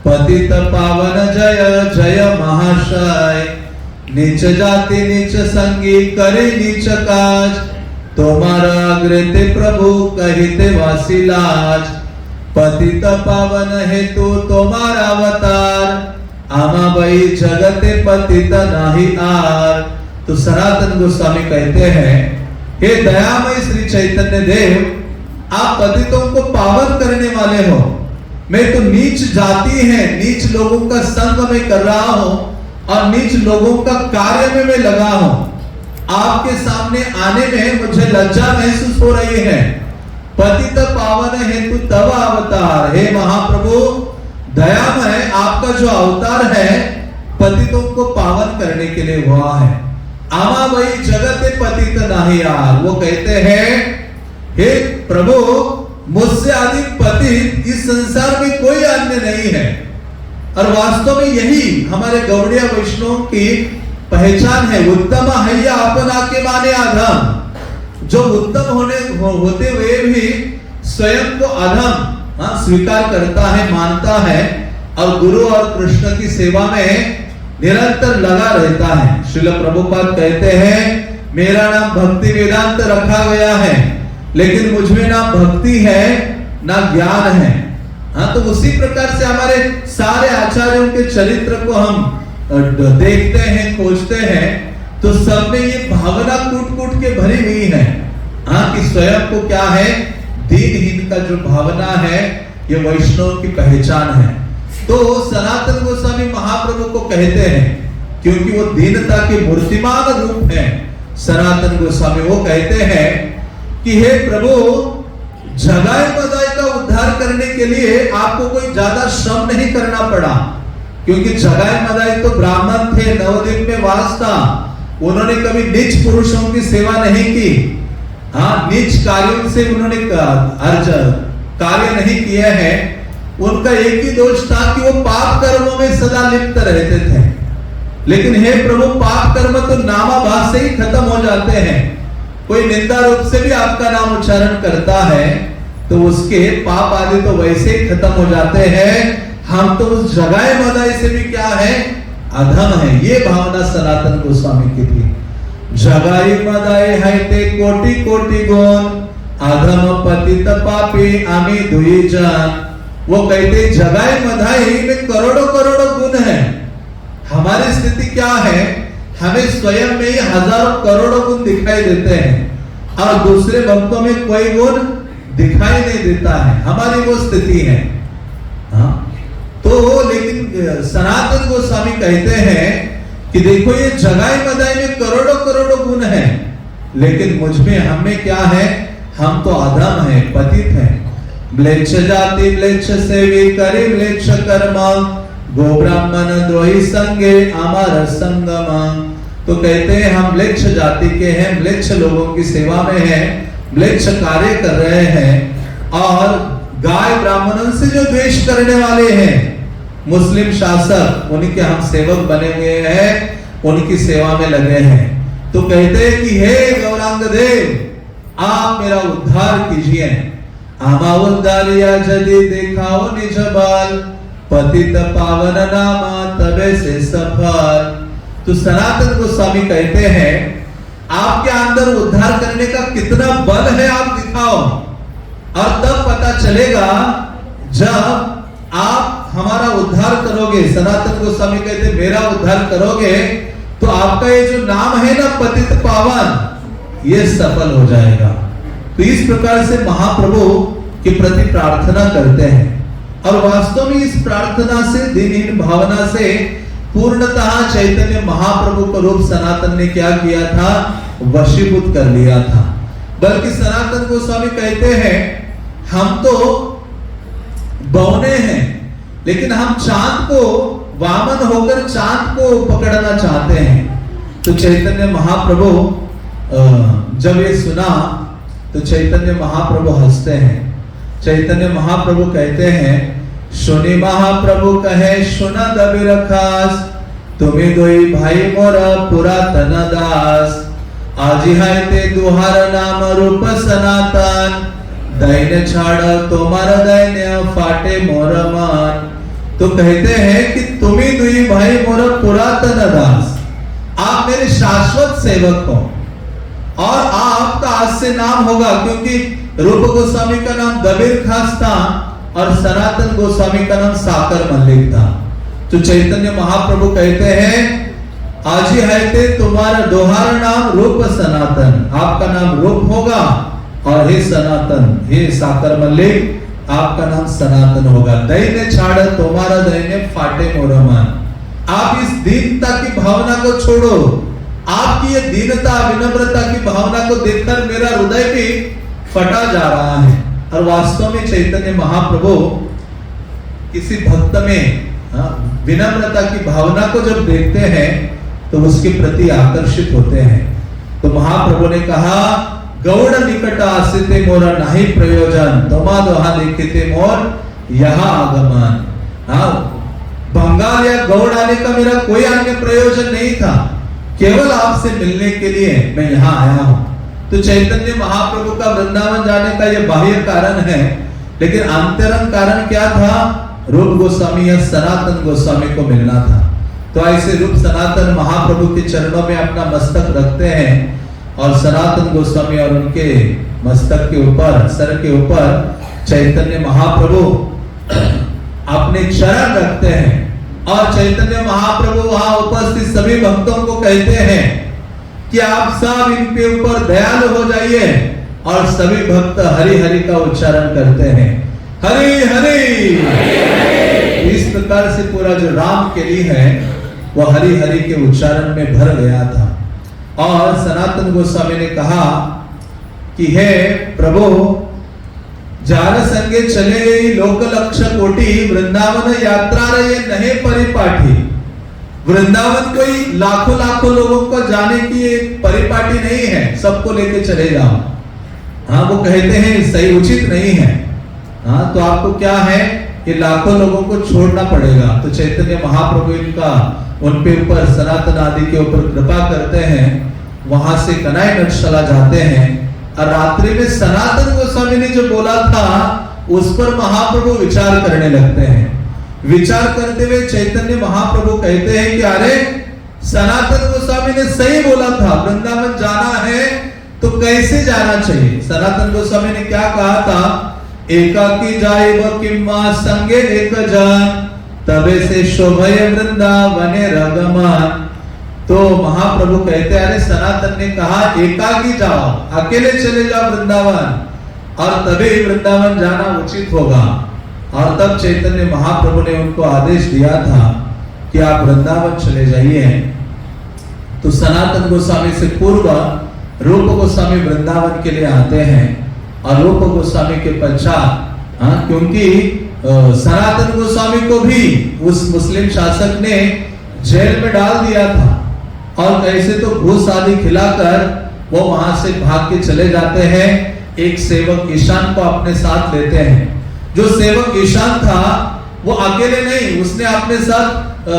पतित पावन जय जय महाशय। नीच जाति नीच संगी करे नीच काज, तुम्हारा अग्रते प्रभु कहिते वासी लाज। पतित पावन हेतु तुम्हारा अवतार, आमा बई जगते पतित नाही आर। तो सनातन गोस्वामी कहते हैं, हे दयामय श्री चैतन्य देव, आप पतितों को पावन करने वाले हो। मैं तो नीच जाति है, नीच लोगों का संग में कर रहा हूं और नीच लोगों का कार्य में मैं लगा हूं। आपके सामने आने में मुझे लज्जा महसूस हो रही है। पतित पावन हेतु तव अवतार। हे महाप्रभु दयामय, आपका जो अवतार है पतितों को पावन करने के लिए हुआ है। आमा वही जगत पतित नाही यार। वो कहते हैं, हे प्रभु, मुझसे अधिक पतित इस संसार में कोई अन्य नहीं है। और वास्तव में यही हमारे गौड़िया वैष्णव की पहचान है। उत्तम हैया अपना के माने अधम। जो उत्तम होते हुए भी स्वयं को अधम स्वीकार करता है, मानता है और गुरु और कृष्ण की सेवा में निरंतर लगा रहता है। श्रील प्रभुपाद कहते हैं, मेरा नाम भक्ति वेदांत रखा गया है, लेकिन मुझमें ना भक्ति है ना ज्ञान है। हाँ, तो उसी प्रकार से हमारे सारे आचार्यों के चरित्र को हम देखते हैं, खोजते हैं, तो सब में ये भावना कूट कूट के भरी हुई है। हाँ, कि स्वयं को क्या है, दीनहीन का जो भावना है, ये वैष्णव की पहचान है। तो सनातन गोस्वामी महाप्रभु को कहते हैं, क्योंकि वो दीनता के मूर्तिमान रूप है। सनातन गोस्वामी वो कहते हैं कि हे प्रभु, जगाई मदाई का उद्धार करने के लिए आपको कोई ज्यादा श्रम नहीं करना पड़ा, क्योंकि जगाई मदाई तो ब्राह्मण थे, नवद्वीप में वास था। उन्होंने कभी नीच पुरुषों की सेवा नहीं की। हाँ, नीच कार्यों से उन्होंने कार्य नहीं किया है। उनका एक ही दोष था कि वो पाप कर्मों में सदा लिप्त रहते थे। लेकिन हे प्रभु, पाप कर्म तो नामाभास से ही खत्म हो जाते हैं। कोई निंदा रूप से भी आपका नाम उच्चारण करता है तो उसके पाप आदि तो वैसे ही खत्म हो जाते हैं। हम तो उस जगाए मदाई से भी क्या है, अधम है, ये भावना सनातन गोस्वामी की थी। जगाई मदाई है ते कोटि कोटि गुण, अधम पतित पापी आमी दुई जान। वो कहते जगाई मदाई में करोड़ों करोड़ों गुण है। हमारी स्थिति क्या है, हमें स्वयं में ही हजारों करोड़ों गुण दिखाई देते हैं और दूसरे भक्तों में कोई गुण दिखाई नहीं देता है, हमारी वो स्थिति है। हाँ? तो लेकिन सनातन गोस्वामी कहते हैं कि देखो ये जगाई मदाई में करोड़ों करोड़ों गुण है, लेकिन मुझ में हम में क्या है, हम तो अधम है, पतित है। म्लेच्छ जाति म्लेच्छ सेवी करी म्लेच्छ कर्मा, गो ब्राह्मण द्रोही संगे अमर संगम। तो कहते हैं हम म्लेच्छ जाति के हैं, म्लेच्छ लोगों की सेवा में हैं, म्लेच्छ कार्य कर रहे हैं और गाय ब्राह्मणों से जो द्वेष करने वाले हैं, मुस्लिम शासक, उनके हम सेवक बने हुए हैं, उनकी सेवा में लगे हैं। तो कहते हैं कि हे गौरांग देव, आप मेरा उद्धार कीजिए। आमा उद्धारिया जदि देखाओ निज बाल, पतित पावन नामा तबे से सफल। तो सनातन गोस्वामी कहते हैं आपके अंदर उद्धार करने का कितना बल है आप दिखाओ, और तब पता चलेगा जब आप हमारा उद्धार करोगे। सनातन गोस्वामी कहते मेरा उद्धार करोगे तो आपका ये जो नाम है ना पतित पावन, ये सफल हो जाएगा। तो इस प्रकार से महाप्रभु के प्रति प्रार्थना करते हैं और वास्तव में इस प्रार्थना से, दीनहीन भावना से पूर्णतः चैतन्य महाप्रभु का रूप सनातन ने क्या किया था, वशीभूत कर लिया था। बल्कि सनातन गोस्वामी कहते हैं हम तो बौने हैं, लेकिन हम चांद को, वामन होकर चांद को पकड़ना चाहते हैं। तो चैतन्य महाप्रभु जब ये सुना तो चैतन्य महाप्रभु हंसते हैं। चैतन्य महाप्रभु कहते हैं सुनी महाप्रभु कहे सुना दबिर खास, तुम्हें दोई भाई मोरा पुरातन दास, आजी है ते दुहार नाम रूप सनातन, दैन्य छाड़ तुम्हारा दैन्य फाटे मोर मान। तो कहते हैं कि तुम्ही दुई भाई मोर पुरातन दास, आप मेरे शाश्वत सेवक हो और आपका आज से नाम होगा, क्योंकि रूप गोस्वामी का नाम दबीर खास था और सनातन गोस्वामी का नाम साकर मल्लिक था। तो चैतन्य महाप्रभु कहते हैं आज ही है ते तुम्हारा दोहार नाम रूप सनातन, आपका नाम रूप होगा और हे सनातन, हे साकर मल्लिक, आपका नाम सनातन होगा। दैन्य छाड़ तुम्हारा दैन्य फाटे मोरमान। आप इस दीनता की भावना को छोड़ो, आपकी ये दीनता विनम्रता की भावना को देखकर मेरा हृदय भी फटा जा रहा है। और वास्तव में चैतन्य महाप्रभु किसी भक्त में विनम्रता की भावना को जब देखते हैं तो उसके प्रति आकर्षित होते हैं। तो महाप्रभु ने कहा गौड़ निकट आसिते मोरा नहीं प्रयोजन, तमा दोहा देखते मोर यहाँ आगमन। बंगाल या गौड़ आने का मेरा कोई अन्य प्रयोजन नहीं था, केवल आपसे मिलने के लिए मैं यहाँ आया हूँ। तो चैतन्य महाप्रभु का वृंदावन जाने का यह बाह्य कारण है, लेकिन अंतरंग कारण क्या था, रूप गोस्वामी या सनातन गोस्वामी को मिलना था। तो ऐसे रूप सनातन महाप्रभु के चरणों में अपना मस्तक रखते हैं और सनातन गोस्वामी और उनके मस्तक के ऊपर, सर के ऊपर चैतन्य महाप्रभु अपने चरण रखते हैं और चैतन्य महाप्रभु वहां उपस्थित सभी भक्तों को कहते हैं कि आप सब इनके ऊपर दयालु हो जाइए, और सभी भक्त हरि हरि का उच्चारण करते हैं, हरि हरि। इस प्रकार से पूरा जो राम के लिए है वो हरि हरि के उच्चारण में भर गया था। और सनातन गोस्वामी ने कहा कि हे प्रभु, जार संगे चले लोक लक्ष कोटि, वृंदावन यात्रा रहे नहीं परिपाठी। वृंदावन कोई लाखों लाखों लोगों को जाने की एक परिपाटी नहीं है, सबको लेके चले जाओ। हाँ, वो कहते हैं सही उचित नहीं है। हाँ, तो आपको क्या है कि लाखों लोगों को छोड़ना पड़ेगा। तो चैतन्य महाप्रभु इनका उन पे ऊपर सनातन आदि के ऊपर कृपा करते हैं, वहां से कनाई नटशला जाते हैं और रात्रि में सनातन गोस्वामी ने जो बोला था उस पर महाप्रभु विचार करने लगते हैं विचार करते हुए चैतन्य महाप्रभु कहते हैं कि अरे सनातन गोस्वामी ने सही बोला था, वृंदावन जाना है तो कैसे जाना चाहिए। सनातन गोस्वामी ने क्या कहा था, एकाकी जाइब किम्मा संगे एक जन तबे से शोभय वृंदावने रगमन। तो महाप्रभु कहते हैं अरे सनातन ने कहा एकाकी जाओ, अकेले चले जाओ वृंदावन, और तभी वृंदावन जाना उचित होगा। और तब चैतन्य महाप्रभु ने उनको आदेश दिया था कि आप वृंदावन चले जाइए। तो सनातन गोस्वामी से पूर्व रूप गोस्वामी वृंदावन के लिए आते हैं, और रूप गोस्वामी के पश्चात क्योंकि सनातन गोस्वामी को भी उस मुस्लिम शासक ने जेल में डाल दिया था, और कैसे तो घूस आदि खिलाकर वो वहां से भाग के चले जाते हैं। एक सेवक ईशान को अपने साथ लेते हैं। जो सेवक ईशान था वो अकेले नहीं, उसने अपने साथ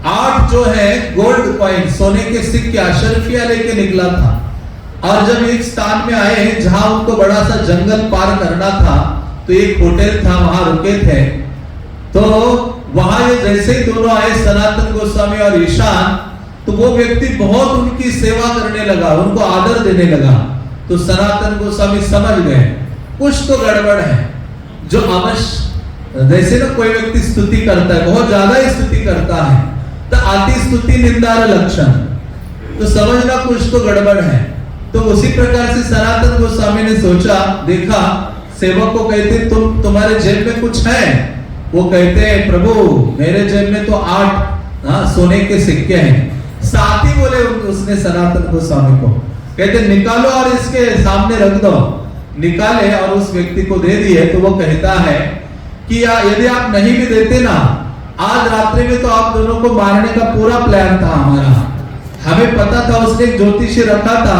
8 जो है गोल्ड कॉइन, सोने के सिक्के अशरफिया लेके निकला था। और जब एक स्थान में आए जहां उनको बड़ा सा जंगल पार करना था, तो एक होटल था, वहां रुके थे। तो वहां ये जैसे ही दोनों आए, सनातन गोस्वामी और ईशान, तो वो व्यक्ति बहुत उनकी सेवा करने लगा, उनको आदर देने लगा। तो सनातन गोस्वामी समझ गए कुछ तो गड़बड़ है। जो अवश्य जैसे ना कोई व्यक्ति स्तुति करता है, बहुत ज्यादा ही स्तुति करता है, तो अति स्तुति निंदार लक्षण, तो समझना कुछ तो गड़बड़ है। तो उसी प्रकार से सनातन गोस्वामी ने सोचा, देखा सेवक को, कहते तुम्हारे जेब में कुछ है? वो कहते हैं प्रभु मेरे जेब में तो 8 सोने के सिक्के हैं। साथ ही बोले उसने सनातन गोस्वामी को, कहते निकालो और इसके सामने रख दो। निकाले और उस व्यक्ति को दे दिए। तो वो कहता है कि यदि आप नहीं भी देते ना, आज रात्रि में तो आप दोनों को मारने का पूरा प्लान था हमारा। हमें पता था, उसने एक ज्योतिषी रखा था,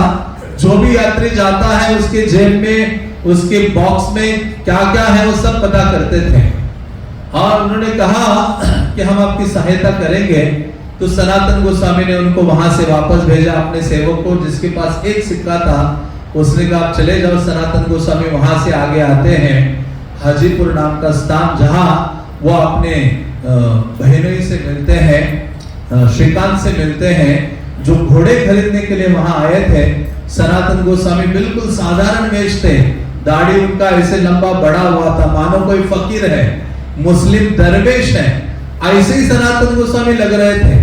जो भी यात्री जाता है उसके जेब में, उसके बॉक्स में क्या क्या है वो सब पता करते थे। और उन्होंने कहा कि हम आपकी सहायता करेंगे। तो सनातन गोस्वामी ने उनको वहां से वापस भेजा अपने सेवक को, जिसके पास एक सिक्का था। उसने कहा आप चले जाओ। सनातन गोस्वामी वहां से आगे आते हैं हाजीपुर नाम का स्थान, जहां वो अपने बहनोई से मिलते हैं, श्रीकांत से मिलते हैं, जो घोड़े खरीदने के लिए वहां आए थे। सनातन गोस्वामी बिल्कुल साधारण वेश थे, दाढ़ी उनका ऐसे लंबा बड़ा हुआ था, मानो कोई फकीर है, मुस्लिम दरवेश है, ऐसे ही सनातन गोस्वामी लग रहे थे।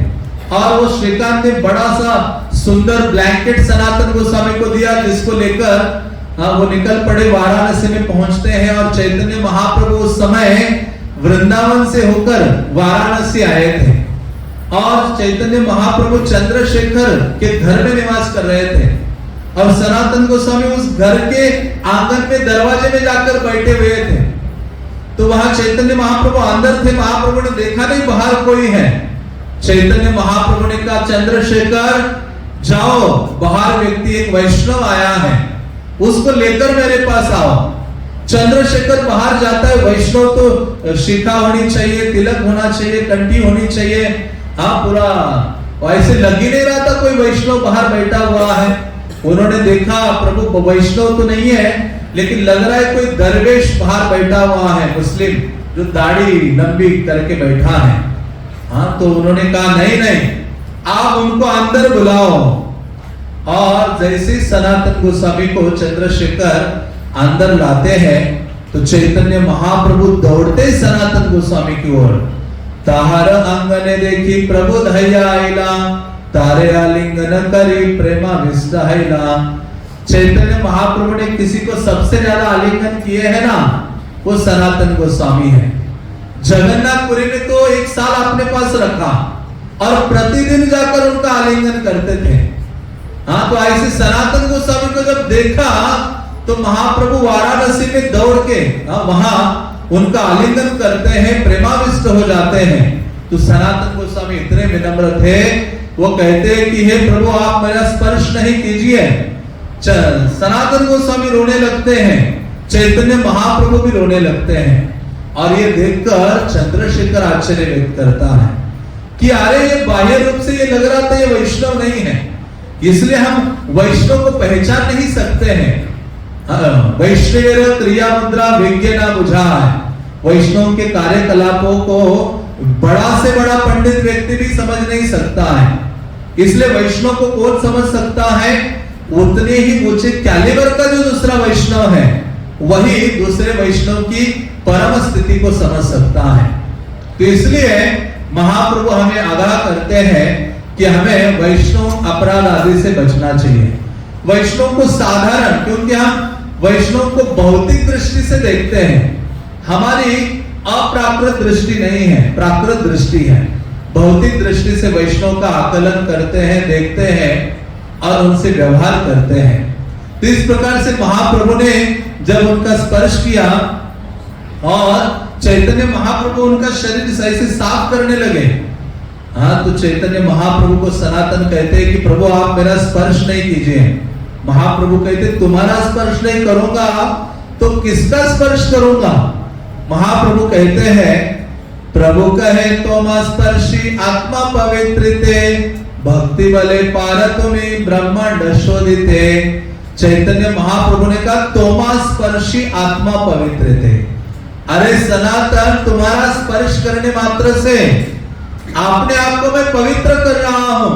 और वो श्रीकांत ने बड़ा सा सुंदर ब्लैंकेट सनातन गोस्वामी को दिया, जिसको लेकर वो निकल पड़े, वाराणसी में पहुंचते हैं। और चैतन्य महाप्रभु उस समय वृंदावन से होकर वाराणसी आए थे, और चैतन्य महाप्रभु चंद्रशेखर के घर में निवास कर रहे थे। और सनातन गोस्वामी उस घर के आंगन में दरवाजे में जाकर बैठे हुए थे। तो वहां चैतन्य महाप्रभु अंदर थे। महाप्रभु ने देखा नहीं बाहर कोई है। चैतन्य महाप्रभु ने कहा चंद्रशेखर जाओ, बाहर व्यक्ति एक वैष्णव आया है, उसको लेकर मेरे पास आओ। चंद्रशेखर बाहर जाता है। वैष्णव तो शिखा होनी चाहिए, तिलक होना चाहिए, कंठी होनी चाहिए। हाँ, पूरा ऐसे लग ही नहीं रहा था कोई वैष्णव बाहर बैठा हुआ है। उन्होंने देखा प्रभु वैष्णव तो नहीं है, लेकिन लग रहा है कोई दरवेश बाहर बैठा हुआ है, मुस्लिम, जो दाढ़ी लंबी करके बैठा है। हाँ, तो उन्होंने कहा नहीं नहीं, आप उनको अंदर बुलाओ। और जैसे सनातन गोस्वामी को चंद्रशेखर अंदर लाते हैं, तो चैतन्य महाप्रभु दौड़ते सनातन गोस्वामी की ओर। ताहर अंगने देखी प्रभु धैया आइला, तारे आलिंगन करी प्रेमा विष्टाइला। चैतन्य महाप्रभु ने किसी को सबसे ज्यादा आलिंगन किए हैं ना, वो सनातन गोस्वामी है। जगन्नाथपुरी में तो 1 साल अपने पास रखा, और प्रतिदिन जाकर उनका आलिंगन करते थे। हाँ, तो ऐसे सनातन गोस्वामी को जब देखा, तो महाप्रभु वाराणसी में दौड़ के वहां उनका आलिंगन करते हैं, प्रेमाविष्ट हो जाते हैं। तो सनातन गोस्वामी इतने विनम्र थे, वो कहते हैं कि हे प्रभु आप मेरा स्पर्श नहीं कीजिए। सनातन गोस्वामी रोने लगते हैं, चैतन्य महाप्रभु भी रोने लगते हैं। और ये देखकर चंद्रशेखर आश्चर्य व्यक्त करता है कि अरे ये बाह्य रूप से ये लग रहा था ये वैष्णव नहीं है, इसलिए हम वैष्णव को पहचान नहीं सकते हैं। वैष्णव क्रिया मुद्रा विज्ञ ना बुझा है, वैष्णव के कार्यकलापों को बड़ा से बड़ा पंडित व्यक्ति भी समझ नहीं सकता है। इसलिए वैष्णव को कौन समझ सकता है? उतने ही ऊंचे कैलिबर का जो दूसरा वैष्णव है वही दूसरे वैष्णव की परम स्थिति को समझ सकता है। तो इसलिए महाप्रभु हमें आगाह करते हैं कि हमें वैष्णव अपराध आदि से बचना चाहिए। वैष्णव को साधारण, क्योंकि हम वैष्णव को भौतिक दृष्टि से देखते हैं, हमारी अप्राकृत दृष्टि नहीं है, प्राकृत दृष्टि है। भौतिक दृष्टि से वैष्णव का आकलन करते हैं, देखते हैं और उनसे व्यवहार करते हैं। तो इस प्रकार से महाप्रभु ने जब उनका स्पर्श किया और चैतन्य महाप्रभु उनका शरीर सही से साफ करने लगे, हाँ, तो चैतन्य महाप्रभु को सनातन कहते हैं कि प्रभु आप मेरा स्पर्श नहीं कीजिए। महाप्रभु कहते तुम्हारा स्पर्श नहीं करूंगा तो किसका स्पर्श करूंगा? महाप्रभु कहते हैं, प्रभु कहे तोमा स्पर्शी आत्मा पवित्रते भक्ति बले पार तुम्हें ब्रह्मांड शोधिते। चैतन्य महाप्रभु ने कहा तोमा स्पर्शी आत्मा पवित्र थे। अरे सनातन, तुम्हारा स्पर्श करने मात्र से अपने आप को मैं पवित्र कर रहा हूं।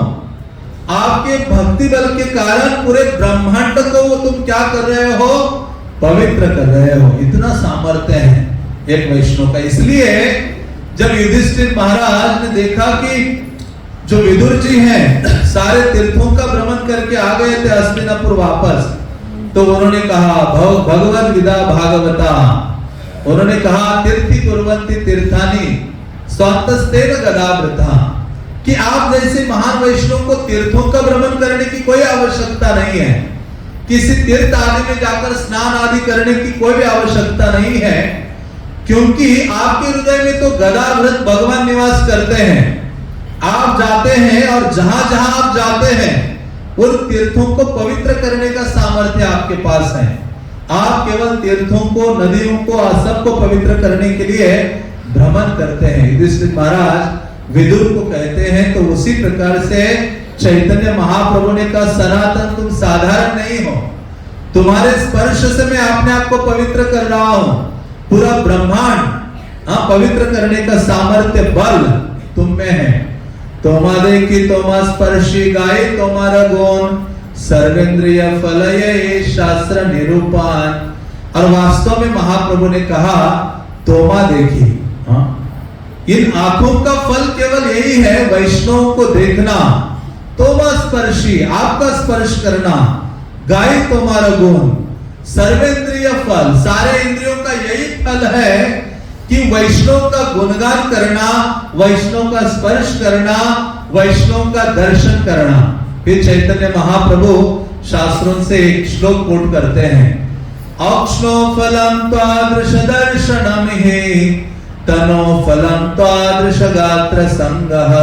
आपके भक्ति बल के कारण पूरे ब्रह्मांड को तुम क्या कर रहे हो? पवित्र कर रहे हो। इतना सामर्थ्य है एक वैष्णव का। इसलिए जब युधिष्ठिर महाराज ने देखा कि जो विदुर जी हैं सारे तीर्थों का भ्रमण करके आ गए थे हस्तिनापुर वापस, तो उन्होंने कहा भगवद विदा भागवता, उन्होंने कहा तीर्थी कुर्वन्ति तीर्थानि स्वातस्तेन गदावृता, कि आप जैसे महान वैष्णव को तीर्थों का भ्रमण करने की कोई आवश्यकता नहीं है, किसी तीर्थ आदि में जाकर स्नान आदि करने की कोई भी आवश्यकता नहीं है, क्योंकि आपके हृदय में तो गदावृत भगवान निवास करते हैं। आप जाते हैं और जहां जहां आप जाते हैं उन तीर्थों को पवित्र करने का सामर्थ्य आपके पास है। आप केवल तीर्थों को, नदियों को, सबको पवित्र करने के लिए भ्रमण करते हैं। युधिष्ठिर महाराज विदुर को कहते हैं, तो उसी प्रकार से चैतन्य महाप्रभु ने कहा सनातन तुम साधारण नहीं हो, तुम्हारे स्पर्श से मैं अपने आप को पवित्र कर रहा हूं। पूरा ब्रह्मांड पवित्र करने का सामर्थ्य बल तुम में है। तोमा देखी तोमा स्पर्शी गाय तोमारा गुण सर्वेंद्रिय फलये शास्त्र निरूपण। और वास्तव में महाप्रभु ने कहा तोमा देखी, इन आंखों का फल केवल यही है वैष्णव को देखना। तोमा स्पर्शी, आपका स्पर्श करना, गाय तुम्हारा गुण, सर्वेंद्रिय फल, सारे इंद्रियों का यही फल है कि वैष्णव का गुणगान करना, वैष्णव का स्पर्श करना, वैष्णव का दर्शन करना। फिर चैतन्य महाप्रभु शास्त्रों से एक श्लोक कोट करते हैं, औक्ष्णो फलम त्वादृश दर्शनम हि तनो फलम त्वादृश गात्र संगः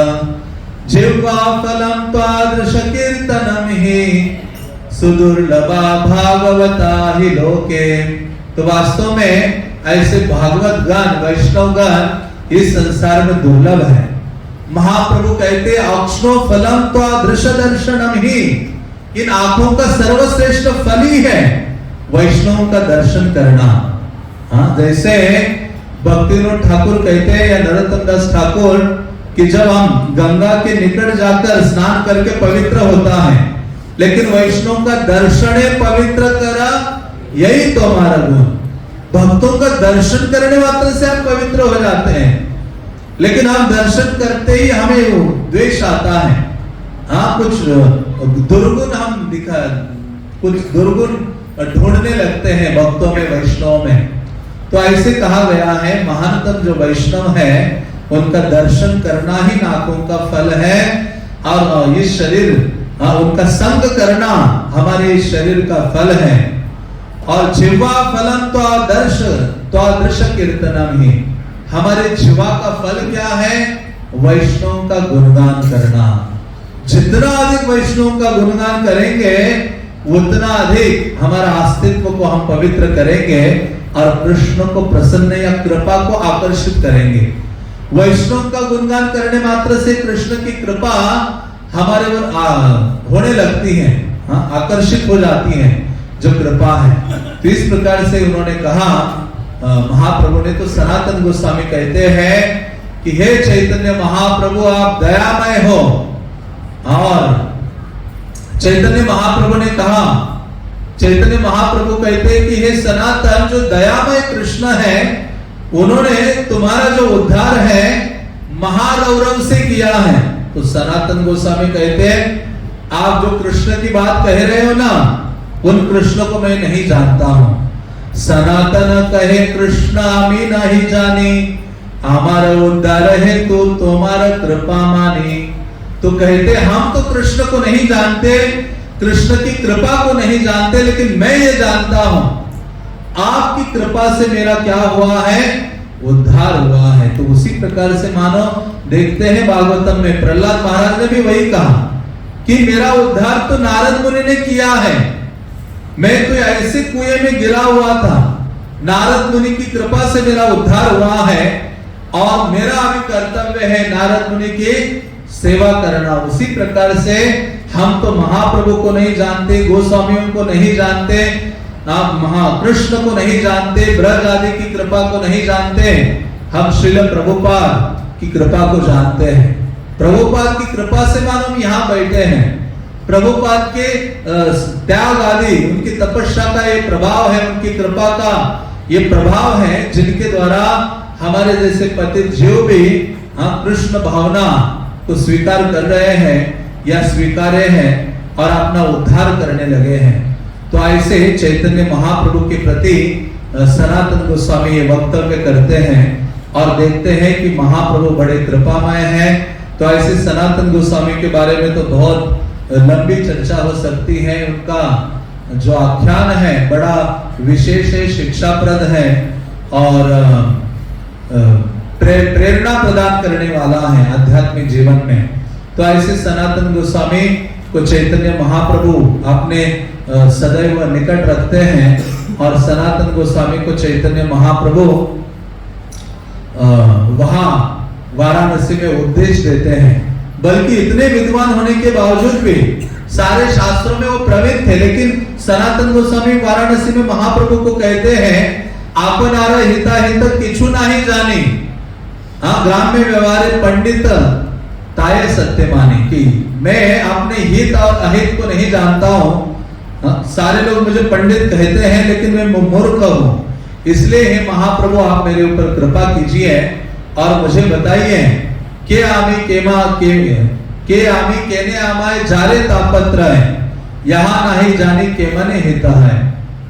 जिह्वा फलम त्वादृश कीर्तनम हि सुदुर्लभा भागवता हि लोके। तो वास्तव में ऐसे भागवत गान, वैष्णव गान इस संसार में दुर्लभ है। महाप्रभु कहते औक्ष्णो फलम त्वादृश दर्शनम हि, इन आंखों का सर्वश्रेष्ठ फल ही है वैष्णव का दर्शन करना। हाँ, जैसे भक्तिविनोद ठाकुर कहते हैं या नरोत्तम दास ठाकुर कि जब हम गंगा के निकट जाकर स्नान करके पवित्र होता है, लेकिन वैष्णव का दर्शन पवित्र करा, यही तो हमारा गुण। भक्तों का दर्शन करने मात्र से हम पवित्र हो जाते हैं, लेकिन हम दर्शन करते ही हमें द्वेष आता है। हाँ, कुछ दुर्गुण हम दिखा, कुछ दुर्गुण ढूंढने लगते हैं भक्तों में, वैष्णव में। तो ऐसे कहा गया है महानतम जो वैष्णव है उनका दर्शन करना ही नाकों का फल है, और ये शरीर उनका संग करना हमारे शरीर का फल है। और जिह्वा फलम त्वादृश कीर्तनम ही, हमारे जिह्वा का फल क्या है? वैष्णव का गुणगान करना। जितना अधिक वैष्णव का गुणगान करेंगे उतना अधिक हमारा अस्तित्व को हम पवित्र करेंगे और कृष्ण को प्रसन्न या कृपा को आकर्षित करेंगे। वैष्णव का गुणगान करने मात्र से कृष्ण की कृपा हमारे पर होने लगती है, आकर्षित हो जाती है जो कृपा है। तो इस प्रकार से उन्होंने कहा महाप्रभु ने, तो सनातन गोस्वामी कहते हैं कि हे चैतन्य महाप्रभु आप दयामय हो। और चैतन्य महाप्रभु ने कहा, चैतन्य महाप्रभु कहते हैं कि हे सनातन, जो दयामय कृष्ण है उन्होंने तुम्हारा जो उद्धार है महागौरव से किया है। तो सनातन गोस्वामी कहते हैं आप जो कृष्ण की बात कह रहे हो ना, उन कृष्ण को मैं नहीं जानता हूं। सनातन कहे कृष्ण आमी नहीं जानी, हमारा उद्धार है तो तुम्हारा कृपा मानी। तो कहते हम तो कृष्ण को नहीं जानते, कृष्ण की कृपा को नहीं जानते, लेकिन मैं ये जानता हूं आपकी कृपा से मेरा क्या हुआ है, उद्धार हुआ है। तो उसी प्रकार से मानो देखते हैं भागवतम में प्रहलाद महाराज ने भी वही कहा कि मेरा उद्धार तो नारद मुनि ने किया है, मैं तो ऐसे कुएं में गिरा हुआ था, नारद मुनि की कृपा से मेरा उद्धार हुआ है और मेरा अभी कर्तव्य है नारद मुनि की सेवा करना। उसी प्रकार से हम तो महाप्रभु को नहीं जानते, गोस्वामियों को नहीं जानते, आप महाकृष्ण को नहीं जानते, ब्रज आदि की कृपा को नहीं जानते, हम श्रील प्रभुपाद की कृपा को जानते हैं। प्रभुपाद की कृपा से मानो हम यहाँ बैठे हैं, प्रभुपाद के त्याग आदि उनकी तपस्या का ये प्रभाव है, उनकी कृपा का ये प्रभाव है, जिनके द्वारा हमारे जैसे पतित जीव भी कृष्ण भावना को स्वीकार कर रहे हैं या स्वीकारे हैं और अपना उद्धार करने लगे हैं। तो ऐसे चैतन्य महाप्रभु के प्रति सनातन गोस्वामी ये वक्तव्य करते हैं और देखते हैं कि महाप्रभु बड़े कृपामय हैं। तो ऐसे सनातन गोस्वामी के बारे में तो बहुत लंबी चर्चा हो सकती है। उनका जो आख्यान है बड़ा विशेष है, शिक्षाप्रद है और प्रेरणा प्रदान करने वाला है आध्यात्मिक जीवन में। तो ऐसे सनातन गोस्वामी को चैतन्य महाप्रभु अपने सदैव निकट रखते हैं और सनातन गोस्वामी को चैतन्य महाप्रभु वहां वाराणसी में उपदेश देते हैं। बल्कि इतने विद्वान होने के बावजूद भी सारे शास्त्रों में वो प्रवीण थे, लेकिन सनातन गोस्वामी वाराणसी में महाप्रभु को कहते हैं आपनार हिताहित किछु नहीं जानी, ग्राम में व्यवहार पंडित ताये सत्य माने, कि मैं अपने हित और अहित को नहीं जानता हूँ। सारे लोग मुझे पंडित कहते हैं लेकिन मैं मूर्ख हूँ, इसलिए हे महाप्रभु आप मेरे ऊपर कृपा कीजिए और मुझे बताइए के आमी केमा के आमी केने आमाय जारे तापत्र है, यहाँ नहीं जानी के मने हिता है,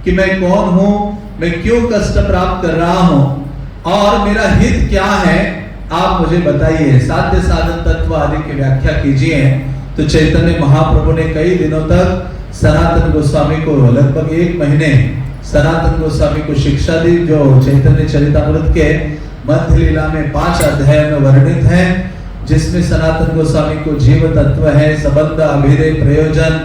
कि मैं कौन हूँ, मैं क्यों कष्ट प्राप्त कर रहा हूँ और मेरा हित क्या है, आप मुझे बताइए, साध्य साधन तत्व आदि की व्याख्या कीजिए। तो चैतन्य महाप्रभु ने कई दिनों तक सनातन गोस्वामी को, लगभग 1 महीने सनातन गोस्वामी को शिक्षा दी, जो चैतन्य चरितामृत के मध्य लीला में 5 अध्याय में वर्णित है, जिसमें सनातन गोस्वामी को जीव तत्व है, संबंध, अभिधेय, प्रयोजन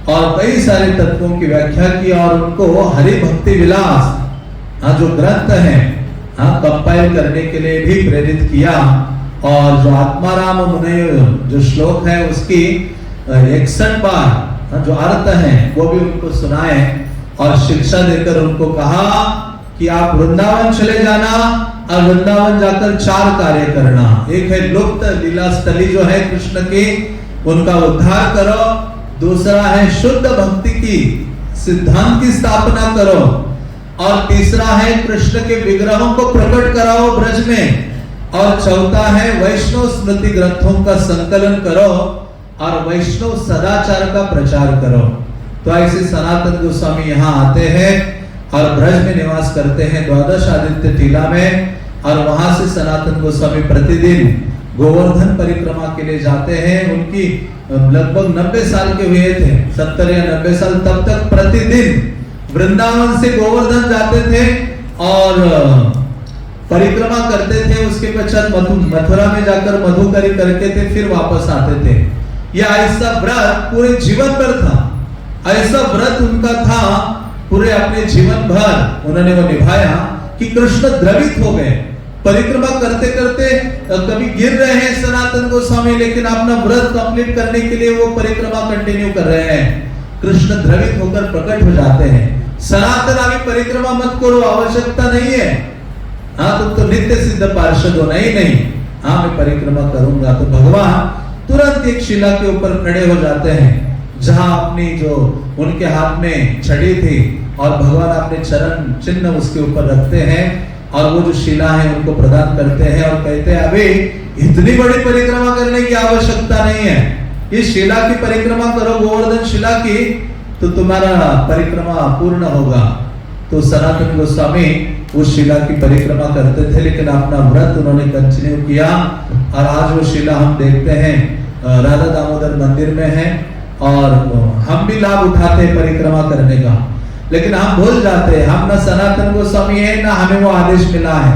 और कई सारे तत्वों की व्याख्या की और उनको हरि भक्ति विलास जो ग्रंथ है कंपाइल करने के लिए भी प्रेरित किया। और जो आत्माराम मुने जो श्लोक है उसकी 61 बार जो अर्थ है वो भी उनको सुनाए और शिक्षा देकर उनको कहा कि आप वृंदावन चले जाना और वृंदावन जाकर 4 कार्य करना। एक है लुप्त लीला स्थली जो है कृष्ण की, उनका उद्धार करो। दूसरा है शुद्ध भक्ति की सिद्धांत की स्थापना करो और तीसरा है कृष्ण के विग्रहों को प्रकट कराओ ब्रज में और चौथा है वैष्णव स्मृति ग्रंथों का संकलन करो और वैष्णव सदाचार का प्रचार करो। तो ऐसे सनातन गोस्वामी यहाँ आते हैं और ब्रज में निवास करते हैं द्वादश आदित्य टीला में, और वहां से सनातन गोस्वामी प्रतिदिन गोवर्धन परिक्रमा के लिए जाते हैं। उनकी लगभग 90 साल के हुए थे, 70 या 90 साल, तब तक प्रतिदिन वृंदावन से गोवर्धन जाते थे और परिक्रमा करते थे। उसके पश्चात मथुरा में जाकर मधुकरी करके थे, फिर वापस आते थे। यह ऐसा व्रत पूरे जीवन भर था, ऐसा व्रत उनका था, पूरे अपने जीवन भर उन्होंने वो निभाया कि कृष्ण द्रवित हो गए। परिक्रमा करते करते कभी गिर रहे हैं सनातन गोस्वामी, लेकिन अपना व्रत कंप्लीट करने के लिए वो परिक्रमा कंटिन्यू कर रहे हैं। कृष्ण द्रवित होकर प्रकट हो जाते हैं। सनातन अभी परिक्रमा मत करो, आवश्यकता नहीं है। हाँ, तुम तो नित्य सिद्ध पार्षद हो। नहीं, हाँ मैं परिक्रमा करूंगा। तो भगवान तुरंत एक शिला के ऊपर खड़े हो जाते हैं, जहां अपनी जो उनके हाथ में छड़ी थी, और भगवान अपने चरण चिन्ह उसके ऊपर रखते हैं, और वो जो शिला है उनको प्रदान करते हैं और कहते हैं अभी इतनी बड़ी परिक्रमा करने की आवश्यकता नहीं है, ये शिला की परिक्रमा करो, गोवर्धन शिला की, तो तुम्हारा परिक्रमा पूर्ण होगा। तो सनातन गोस्वामी उस शिला की परिक्रमा करते थे, लेकिन अपना व्रत उन्होंने कंटिन्यू किया, और आज वो शिला हम देखते हैं राधा दामोदर मंदिर में है, और हम भी लाभ उठाते हैं परिक्रमा करने का, लेकिन हम भूल जाते हैं हम ना सनातन गोस्वामी है, ना हमें वो आदेश मिला है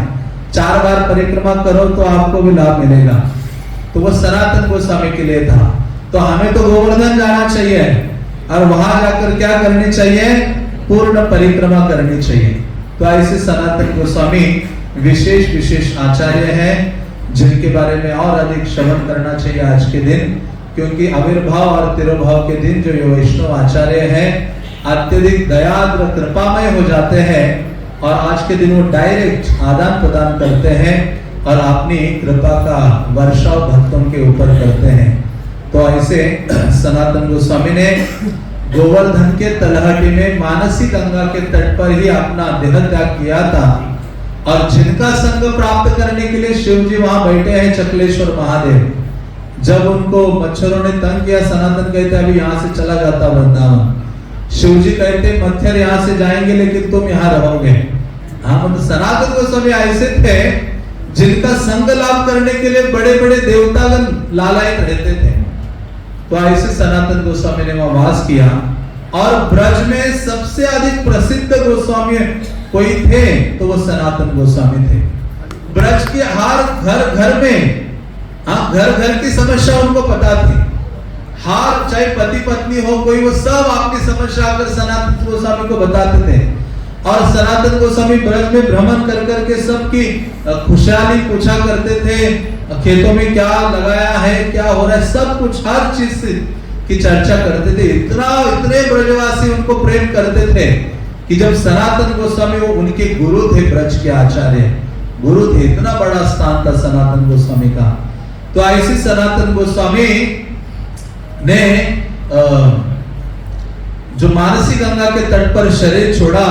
4 बार परिक्रमा करो तो आपको भी लाभ मिलेगा। तो वो सनातन गोस्वामी के लिए था। तो हमें तो गोवर्धन जाना चाहिए, और वहां जाकर क्या करनी चाहिए? पूर्ण परिक्रमा करनी चाहिए। तो ऐसे सनातन गोस्वामी विशेष आचार्य हैं, जिनके बारे में और अधिक श्रवण करना चाहिए आज के दिन, क्योंकि आविर्भाव और तिरोभाव के दिन जो ये वैष्णव आचार्य हैं अत्यधिक दयाद्र कृपामय हो जाते हैं, और आज के दिन वो डायरेक्ट आदान प्रदान करते हैं और अपनी कृपा का वर्षाव भक्तों के ऊपर करते हैं। तो ऐसे सनातन गोस्वामी ने गोवर्धन के तलहटी में मानसी गंगा के तट पर ही अपना देह त्याग किया था, और जिनका संग प्राप्त करने के लिए शिव जी वहां बैठे हैं, चकलेश्वर महादेव। जब उनको मच्छरों ने तंग किया, सनातन कहते अभी यहाँ से चला जाता वृंदावन। शिव जी कहते मच्छर यहाँ से जाएंगे, लेकिन तुम यहाँ रहोगे। हाँ, मतलब सनातन गोस्वामी ऐसे थे जिनका संग लाभ करने के लिए बड़े बड़े देवतागण लालायित रहते थे। तो ऐसे सनातन गोस्वामी ने वहां वास किया, और ब्रज में सबसे अधिक प्रसिद्ध गोस्वामी कोई थे तो वो सनातन गोस्वामी थे। ब्रज के हर घर में, हाँ, घर की समस्या उनको पता थी। हर चाहे पति पत्नी हो कोई, वो सब आपकी समस्या आकर सनातन गोस्वामी को बताते थे, और सनातन गोस्वामी ब्रज में भ्रमण कर करके सबकी खुशहाली पूछा करते थे, खेतों में क्या लगाया है, क्या हो रहा है, सब कुछ हर चीज की चर्चा करते थे। इतने ब्रजवासी उनको प्रेम करते थे कि जब सनातन गोस्वामी, वो उनके गुरु थे, ब्रज के आचार्य गुरु थे, इतना बड़ा स्थान था सनातन गोस्वामी का। तो ऐसे सनातन गोस्वामी ने जो मानसी गंगा के तट पर शरीर छोड़ा,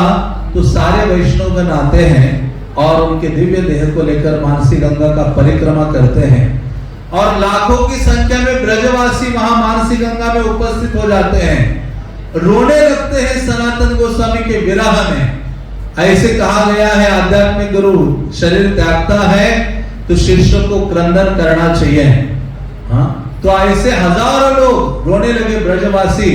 तो सारे वैष्णवगण आते हैं और उनके दिव्य देह को लेकर मानसी गंगा का परिक्रमा करते हैं, और लाखों की संख्या में ब्रजवासी वहां मानसी गंगा में उपस्थित हो जाते हैं, रोने लगते हैं सनातन गोस्वामी के विरह में। ऐसे कहा गया है, आध्यात्मिक गुरु शरीर त्यागता है तो शिष्य को क्रंदन करना चाहिए। हाँ, तो ऐसे हजारों लोग रोने लगे ब्रजवासी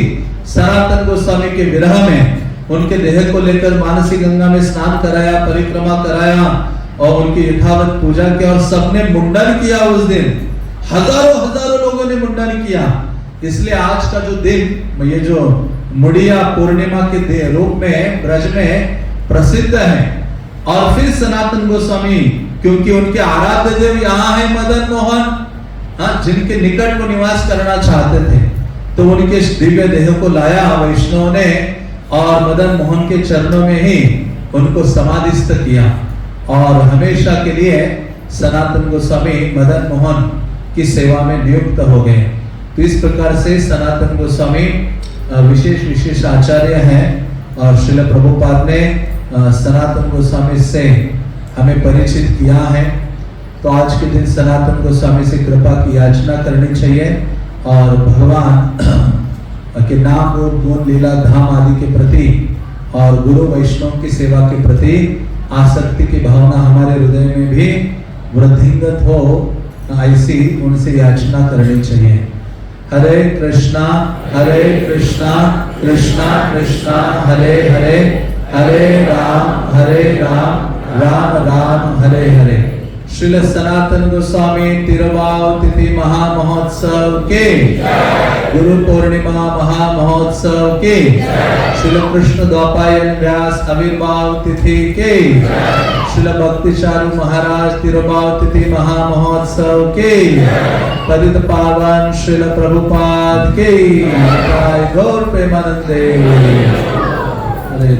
सनातन गोस्वामी के विरह में। उनके देह को लेकर मानसी गंगा में स्नान कराया, परिक्रमा कराया, और उनकी यथावत पूजा की, और सबने मुंडन किया उस दिन। हजारों लोगों ने मुंडन किया। इसलिए आज का जो दिन, ये जो मुड़िया पूर्णिमा के रूप में ब्रज में प्रसिद्ध है। और फिर सनातन गोस्वामी, क्योंकि उनके आराध्य देव यहाँ है मदन मोहन, हाँ, जिनके निकट वो निवास करना चाहते थे, तो उनके दिव्य देह को लाया वैष्णव ने, और मदन मोहन के चरणों में ही उनको समाधिस्थ किया, और हमेशा के लिए सनातन गोस्वामी मदन मोहन की सेवा में नियुक्त हो गए। तो इस प्रकार से सनातन गोस्वामी विशेष आचार्य हैं, और श्रील प्रभुपाद ने सनातन गोस्वामी से हमें परिचित किया है। तो आज के दिन सनातन गोस्वामी से कृपा की याचना करनी चाहिए, और भगवान के नाम रूप गुण लीला धाम आदि के प्रति और गुरु वैष्णव की सेवा के प्रति आसक्ति की भावना हमारे हृदय में भी वृद्धिंगत हो, ऐसी उनसे याचना करनी चाहिए। हरे कृष्णा कृष्णा कृष्णा हरे हरे, हरे राम राम राम हरे हरे। श्रील सनातन गोस्वामी तिरुभाव तिथि महामहोत्सव के, गुरु पूर्णिमा महामहोत्सव के, श्रील कृष्ण द्वापायन व्यास आविर्भाव तिथि के, श्रील भक्ति चारु महाराज तिरुभाव तिथि महामहोत्सव के, पतित पावन श्रील प्रभुपाद के, गौर प्रेमानंदे। हरे